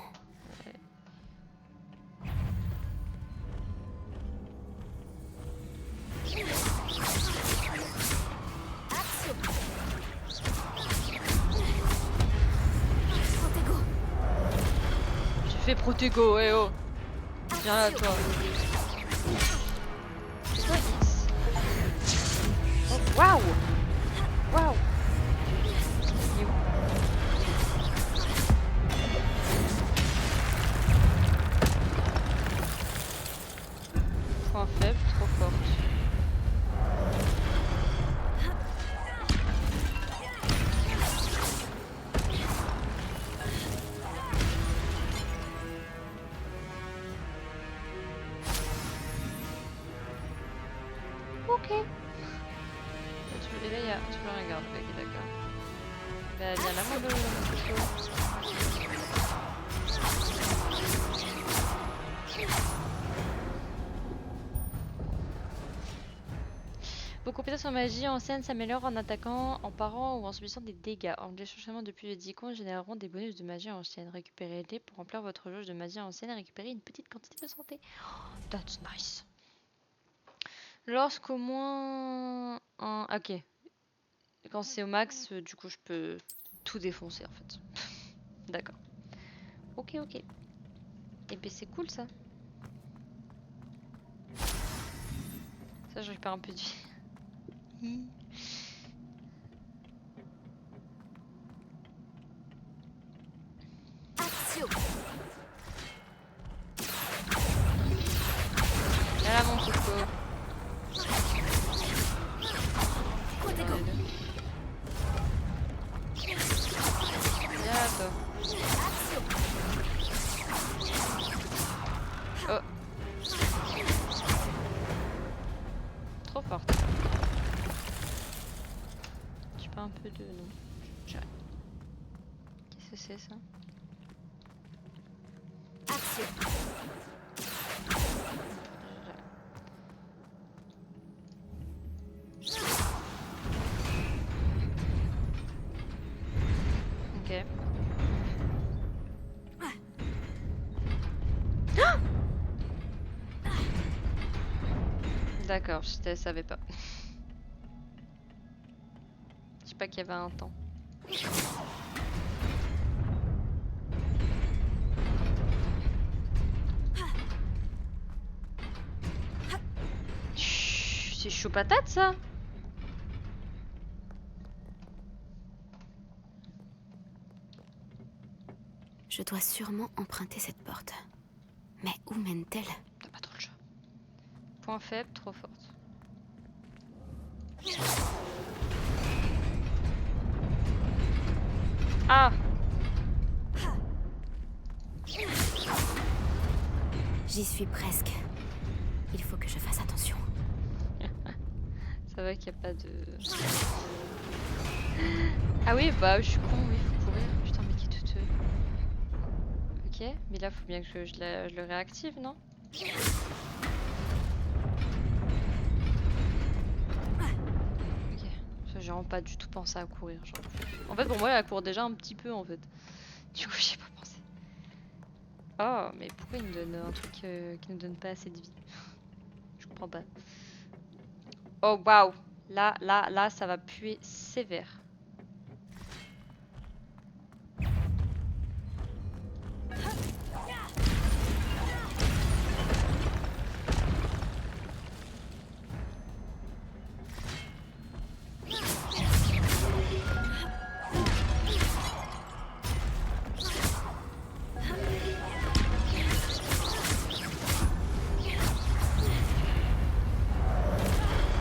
J'ai fait Protego, eh oh. Viens là toi. C'est quoi X? Oh, waouh! Waouh! Il est où? Point faible, trop forte. Ok. Tu veux, là, tu le regardes, ok, d'accord. Bah, viens là, mon Vos compétences en magie ancienne s'améliorent en attaquant, en parant ou en subissant des dégâts. En déclenchement depuis le 10 comptes généreront des bonus de magie ancienne. Récupérez-les pour remplir votre jauge de magie ancienne et récupérer une petite quantité de santé. Oh, that's nice. Lorsqu'au moins un... Ok. Quand c'est au max, du coup je peux tout défoncer en fait. D'accord. Ok, ok. Et ben c'est cool ça. Ça je récupère un peu de vie. Viens là mon coco. Viens là toi. Oh. Trop forte. Tu pas un peu de... Non. J'arrête. Qu'est-ce que c'est ça? Ok. D'accord, je savais pas. Je sais pas qu'il y avait un temps. Chut, c'est chaud patate ça. Je dois sûrement emprunter cette porte. Mais où mène-t-elle? T'as pas trop le choix. Point faible, trop forte. Ah! J'y suis presque. Il faut que je fasse attention. Ça va qu'il n'y a pas de... Ah oui, bah je suis con, oui, faut courir. Putain, mais qui est tout... Ok, mais là, faut bien que je le réactive, non? Ok, j'ai vraiment pas du tout pensé à courir. Genre. En fait, pour moi, elle court déjà un petit peu, en fait. Du coup, j'y ai pas pensé. Oh, mais pourquoi il me donne un truc qui ne donne pas assez de vie? Je comprends pas. Oh, waouh! Là, ça va puer sévère.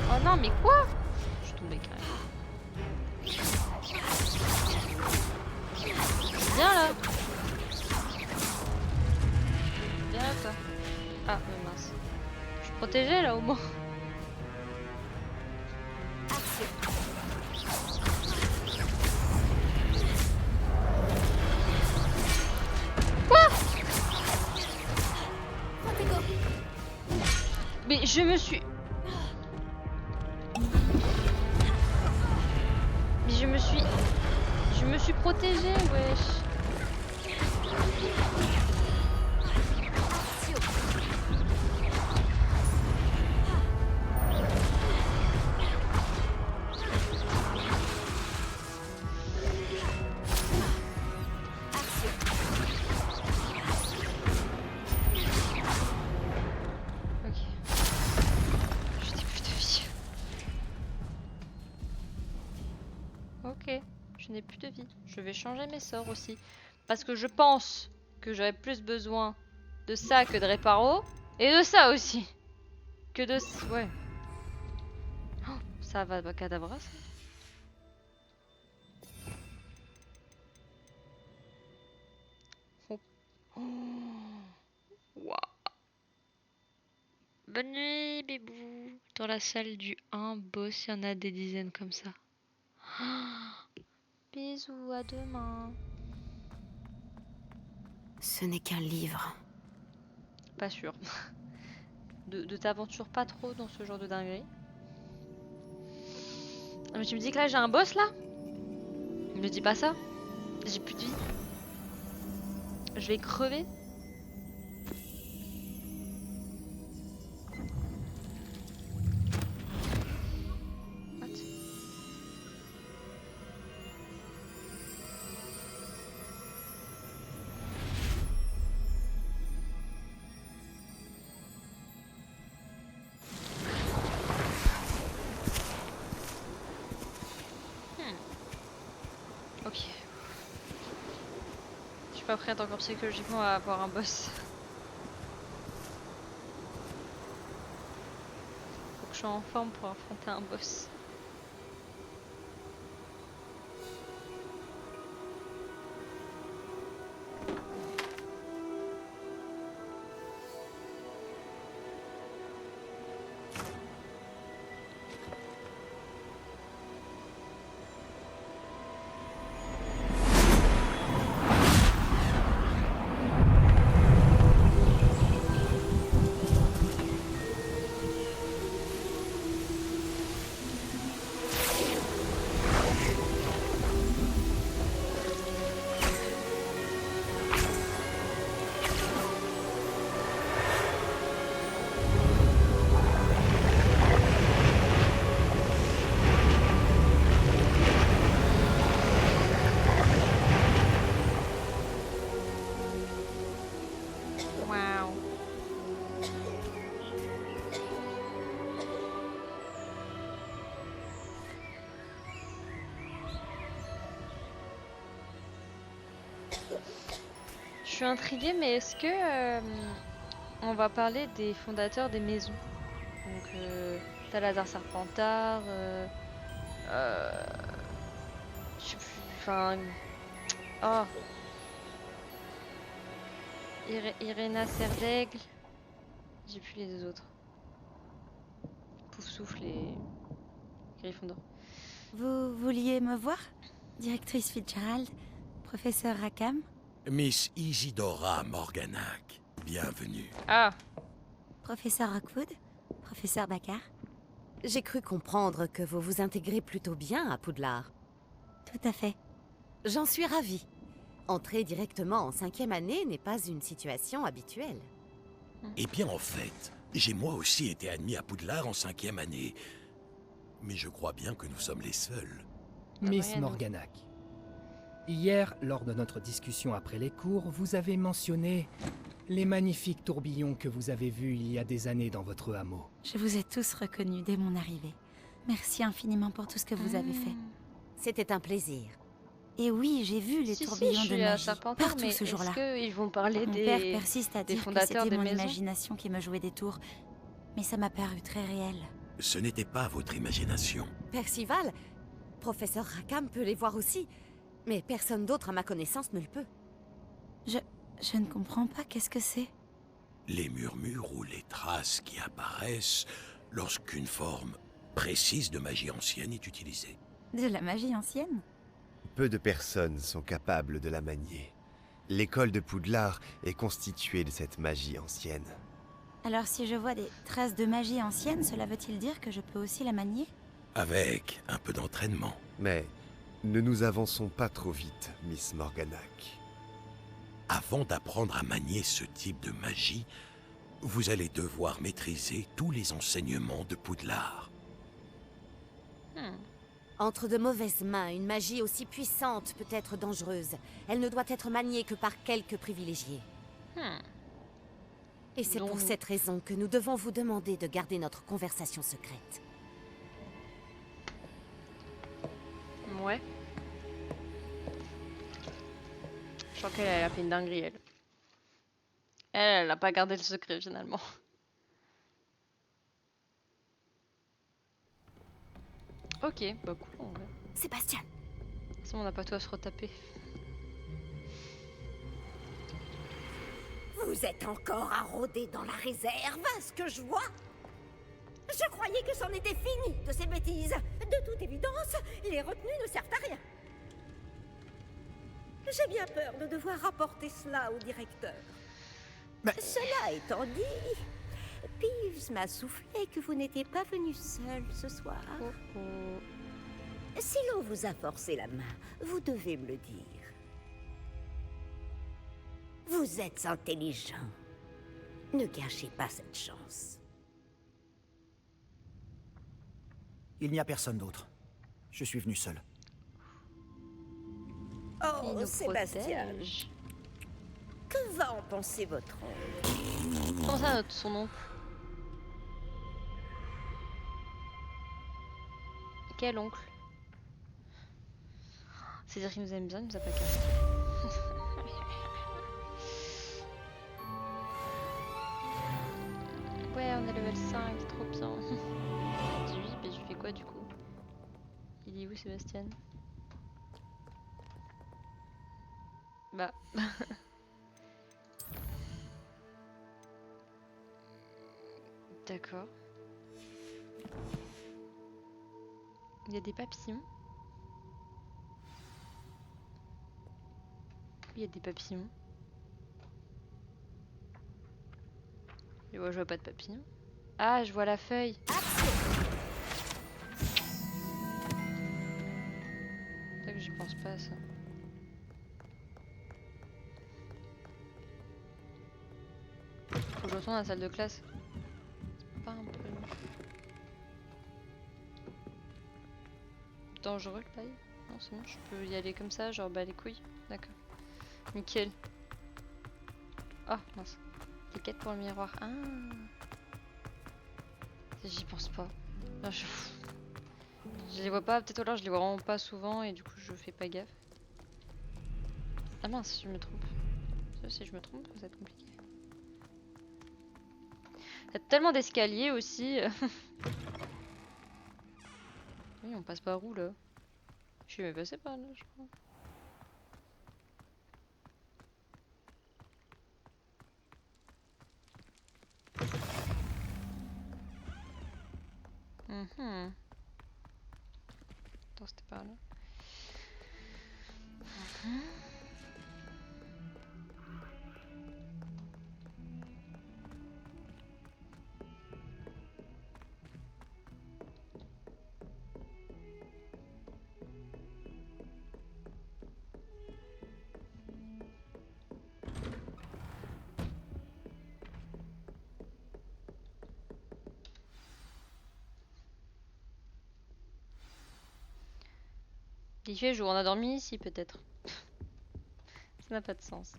Oh non, mais quoi? Je suis tombée carrément. Viens là. Viens là, toi. Ah, mais mince. Je suis protégée là au moins. Quoi? Mais je me suis... Mais je me suis protégée, wesh. Ok. Je n'ai plus de vie. Ok, je n'ai plus de vie. Je vais changer mes sorts aussi. Parce que je pense que j'aurais plus besoin de ça que de réparo. Et de ça aussi. Que de... Ouais. Oh, ça va, cadavre, ça. Oh. Oh. Waouh. Bonne nuit, bébou. Dans la salle du 1 boss, il y en a des dizaines comme ça. Bisous, à demain. Ce n'est qu'un livre. Pas sûr. De t'aventure pas trop dans ce genre de dinguerie. Ah, mais tu me dis que là j'ai un boss là? Me dis pas ça. J'ai plus de vie. Je vais crever. What? Ok. Je suis pas prête encore psychologiquement à avoir un boss. Faut que je sois en forme pour affronter un boss. Wow. Je suis intriguée, mais est-ce que on va parler des fondateurs des maisons? Donc Talazar Serpentard, je sais plus, enfin, oh, Irena Serdaigle, j'ai plus les deux autres. Pouf souffle et Gryffondor. Vous vouliez me voir? Directrice Fitzgerald, professeur Rackham? Miss Isidora Morganac, bienvenue. Ah. Professeur Rockwood? Professeur Baccar? J'ai cru comprendre que vous vous intégrez plutôt bien à Poudlard. Tout à fait. J'en suis ravie. Entrer directement en 5e année n'est pas une situation habituelle. Eh bien, en fait, j'ai moi aussi été admis à Poudlard en 5e année. Mais je crois bien que nous sommes les seuls. Miss rien, Morganac, hier, lors de notre discussion après les cours, vous avez mentionné les magnifiques tourbillons que vous avez vus il y a des années dans votre hameau. Je vous ai tous reconnus dès mon arrivée. Merci infiniment pour tout ce que vous avez fait. C'était un plaisir. Et oui, j'ai vu les Si, tourbillons je de suis à magie Serpentard, partout mais ce jour-là. est-ce qu'ils vont parler Mon des, père persiste à des dire que fondateurs c'était des mon maisons? imagination qui me jouait des tours, mais ça m'a paru très réel. Ce n'était pas votre imagination. Percival, professeur Rackham peut les voir aussi, mais personne d'autre à ma connaissance ne le peut. Je ne comprends pas, qu'est-ce que c'est? Les murmures ou les traces qui apparaissent lorsqu'une forme précise de magie ancienne est utilisée. De la magie ancienne? Peu de personnes sont capables de la manier. L'école de Poudlard est constituée de cette magie ancienne. Alors si je vois des traces de magie ancienne, cela veut-il dire que je peux aussi la manier? Avec un peu d'entraînement. Mais ne nous avançons pas trop vite, Miss Morganac. Avant d'apprendre à manier ce type de magie, vous allez devoir maîtriser tous les enseignements de Poudlard. Entre de mauvaises mains, une magie aussi puissante peut être dangereuse. Elle ne doit être maniée que par quelques privilégiés. Et c'est pour cette raison que nous devons vous demander de garder notre conversation secrète. Ouais. Je crois qu'elle a fait une dinguerie, elle. Elle a pas gardé le secret, finalement. Ok, bah cool, en vrai. Sébastien! C'est bon, on n'a pas tout à se retaper. Vous êtes encore à rôder dans la réserve, à ce que je vois. Je croyais que c'en était fini de ces bêtises. De toute évidence, les retenues ne servent à rien. J'ai bien peur de devoir rapporter cela au directeur. Cela étant dit, Peeves m'a soufflé que vous n'étiez pas venu seul ce soir. Si l'on vous a forcé la main, vous devez me le dire. Vous êtes intelligent. Ne gâchez pas cette chance. Il n'y a personne d'autre. Je suis venu seul. Oh, Sébastien. Que va en penser votre oncle? Comment ça, son oncle? Quel oncle? C'est-à-dire qu'il nous aime bien, il nous a pas cassé. Ouais, on est level 5, trop bien. Oui, mais je fais quoi du coup? Il est où Sébastien? Bah. D'accord. Il y a des papillons. Il y a des papillons. Et moi je vois pas de papillons. Ah, je vois la feuille. C'est vrai que j'y pense pas à ça. Faut que je retourne à la salle de classe. C'est pas un peu dangereux le paille? Non, c'est bon, je peux y aller comme ça, genre bah les couilles. D'accord. Nickel. Oh mince. Les quêtes pour le miroir. Ah. J'y pense pas. Non, je les vois pas, peut-être alors je les vois vraiment pas souvent et du coup je fais pas gaffe. Ah mince, je me trompe. Si je me trompe, ça va être compliqué. Il y a tellement d'escaliers aussi. Oui, on passe par où là? Je suis même passé par là, je crois. Attends, c'était par là. Il fait jour, on a dormi ici peut-être. Ça n'a pas de sens.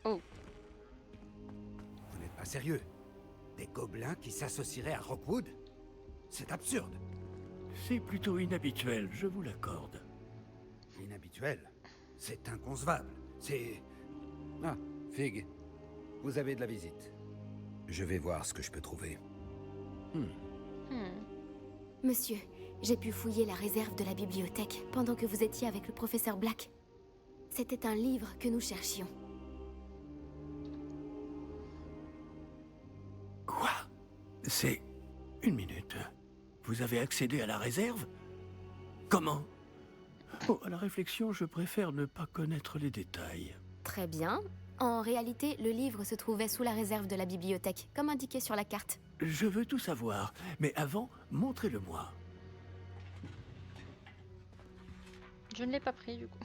Oh. Vous n'êtes pas sérieux? Des gobelins qui s'associeraient à Rockwood? C'est absurde. C'est plutôt inhabituel, je vous l'accorde. Inhabituel? C'est inconcevable. C'est... Ah, Fig. Vous avez de la visite. Je vais voir ce que je peux trouver. Monsieur, j'ai pu fouiller la réserve de la bibliothèque pendant que vous étiez avec le professeur Black. C'était un livre que nous cherchions. Quoi? C'est... Une minute. Vous avez accédé à la réserve? Comment? Oh, à la réflexion, je préfère ne pas connaître les détails. Très bien. En réalité, le livre se trouvait sous la réserve de la bibliothèque, comme indiqué sur la carte. Je veux tout savoir, mais avant, montrez-le-moi. Je ne l'ai pas pris du coup.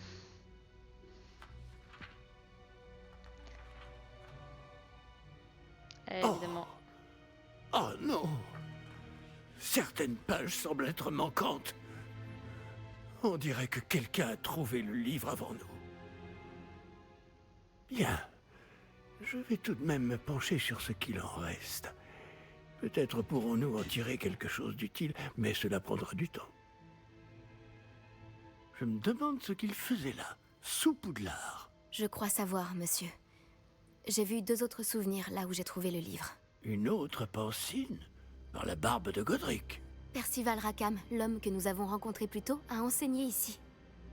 Évidemment. Oh non! Certaines pages semblent être manquantes. On dirait que quelqu'un a trouvé le livre avant nous. Bien. Je vais tout de même me pencher sur ce qu'il en reste. Peut-être pourrons-nous en tirer quelque chose d'utile, mais cela prendra du temps. Je me demande ce qu'il faisait là, sous Poudlard. Je crois savoir, monsieur. J'ai vu 2 autres souvenirs là où j'ai trouvé le livre. Une autre Pancine? Par la barbe de Godric. Percival Rackham, l'homme que nous avons rencontré plus tôt, a enseigné ici.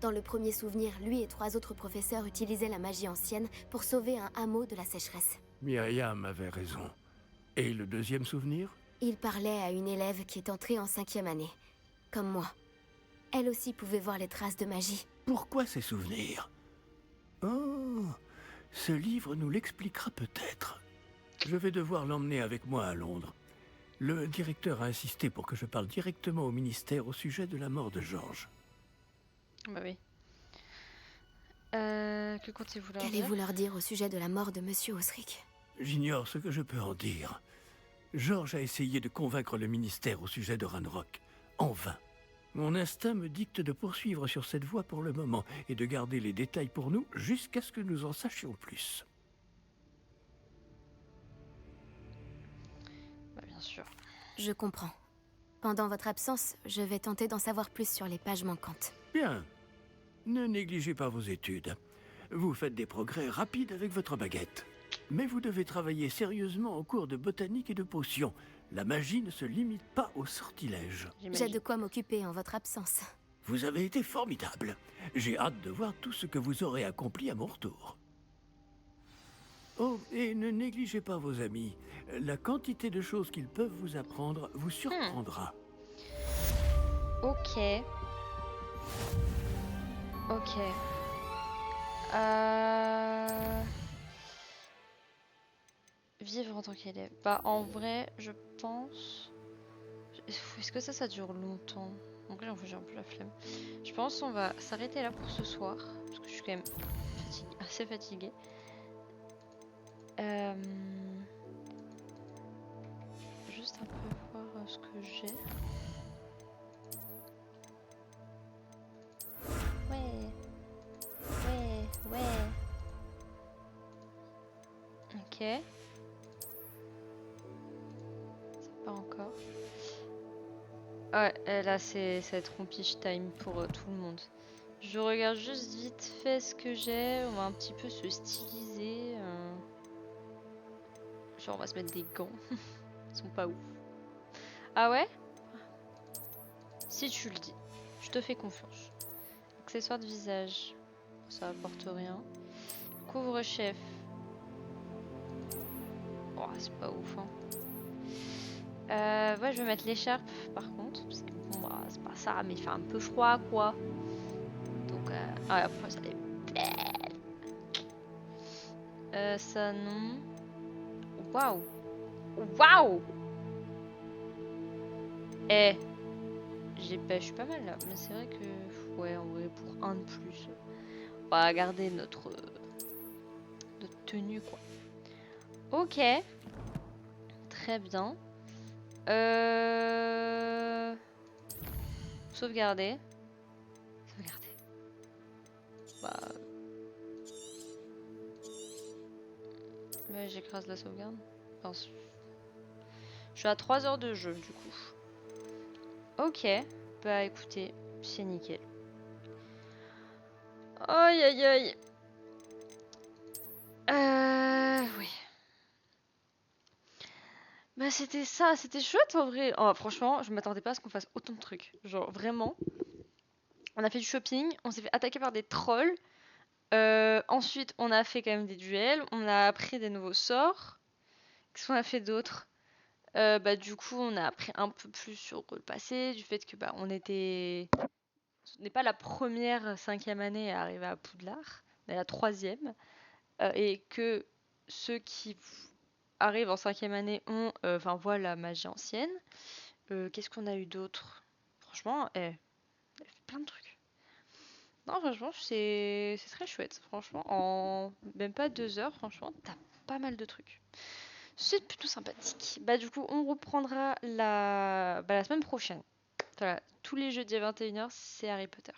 Dans le premier souvenir, lui et 3 autres professeurs utilisaient la magie ancienne pour sauver un hameau de la sécheresse. Myriam avait raison. Et le deuxième souvenir? Il parlait à une élève qui est entrée en 5e année, comme moi. Elle aussi pouvait voir les traces de magie. Pourquoi ces souvenirs? Oh, ce livre nous l'expliquera peut-être. Je vais devoir l'emmener avec moi à Londres. Le directeur a insisté pour que je parle directement au ministère au sujet de la mort de Georges. Bah oui. Que comptez-vous leur dire? Qu'allez-vous leur dire au sujet de la mort de Monsieur Osric? J'ignore ce que je peux en dire. Georges a essayé de convaincre le ministère au sujet de Ranrock. En vain. Mon instinct me dicte de poursuivre sur cette voie pour le moment et de garder les détails pour nous jusqu'à ce que nous en sachions plus. Bah bien sûr. Je comprends. Pendant votre absence, je vais tenter d'en savoir plus sur les pages manquantes. Bien. Ne négligez pas vos études. Vous faites des progrès rapides avec votre baguette. Mais vous devez travailler sérieusement au cours de botanique et de potions. La magie ne se limite pas au sortilège. J'ai de quoi m'occuper en votre absence. Vous avez été formidable. J'ai hâte de voir tout ce que vous aurez accompli à mon retour. Oh, et ne négligez pas vos amis. La quantité de choses qu'ils peuvent vous apprendre vous surprendra. Ok. Ok. Vivre en tant qu'élève. Bah en vrai, je pense... Est-ce que ça dure longtemps? En vrai, j'ai un peu la flemme. Je pense qu'on va s'arrêter là pour ce soir. Parce que je suis quand même assez fatiguée. Juste un peu voir ce que j'ai. Ouais. Ok. C'est pas encore. Ouais, là ça va être rompiche time pour tout le monde. Je regarde juste vite fait ce que j'ai. On va un petit peu se styliser. Genre on va se mettre des gants. Ils sont pas ouf. Ah ouais? Si tu le dis. Je te fais confiance. Accessoires de visage. Ça apporte rien. Couvre-chef. Oh, c'est pas ouf, hein. Ouais, je vais mettre l'écharpe par contre. Parce que bon, bah, c'est pas ça, mais il fait un peu froid, quoi. Donc, ouais, après, ça est belle. Ça, non. Waouh! Waouh! Eh! Je suis pas mal là, mais c'est vrai que. Ouais, en vrai, pour un de plus. On va garder notre tenue, quoi. Ok. Très bien. Sauvegarder. Ouais, j'écrase la sauvegarde. Enfin, je suis à 3 heures de jeu, du coup. Ok. Bah, écoutez, c'est nickel. Aïe, aïe, aïe. Oui. Bah, c'était ça. C'était chouette, en vrai. Oh, franchement, je m'attendais pas à ce qu'on fasse autant de trucs. Genre, vraiment. On a fait du shopping. On s'est fait attaquer par des trolls. Ensuite, on a fait quand même des duels. On a appris des nouveaux sorts. Qu'est-ce qu'on a fait d'autre? Bah, du coup, on a appris un peu plus sur le passé, du fait que bah, on n'est pas la première 5e année à arriver à Poudlard, mais la 3e, et que ceux qui arrivent en 5e année ont, enfin, voient la magie ancienne. Qu'est-ce qu'on a eu d'autre? Franchement, on a fait plein de trucs. Non, franchement, c'est très chouette. Franchement, en même pas 2 heures, franchement, t'as pas mal de trucs. C'est plutôt sympathique. Bah, du coup, on reprendra la semaine prochaine. Voilà, tous les jeudis à 21h, c'est Harry Potter.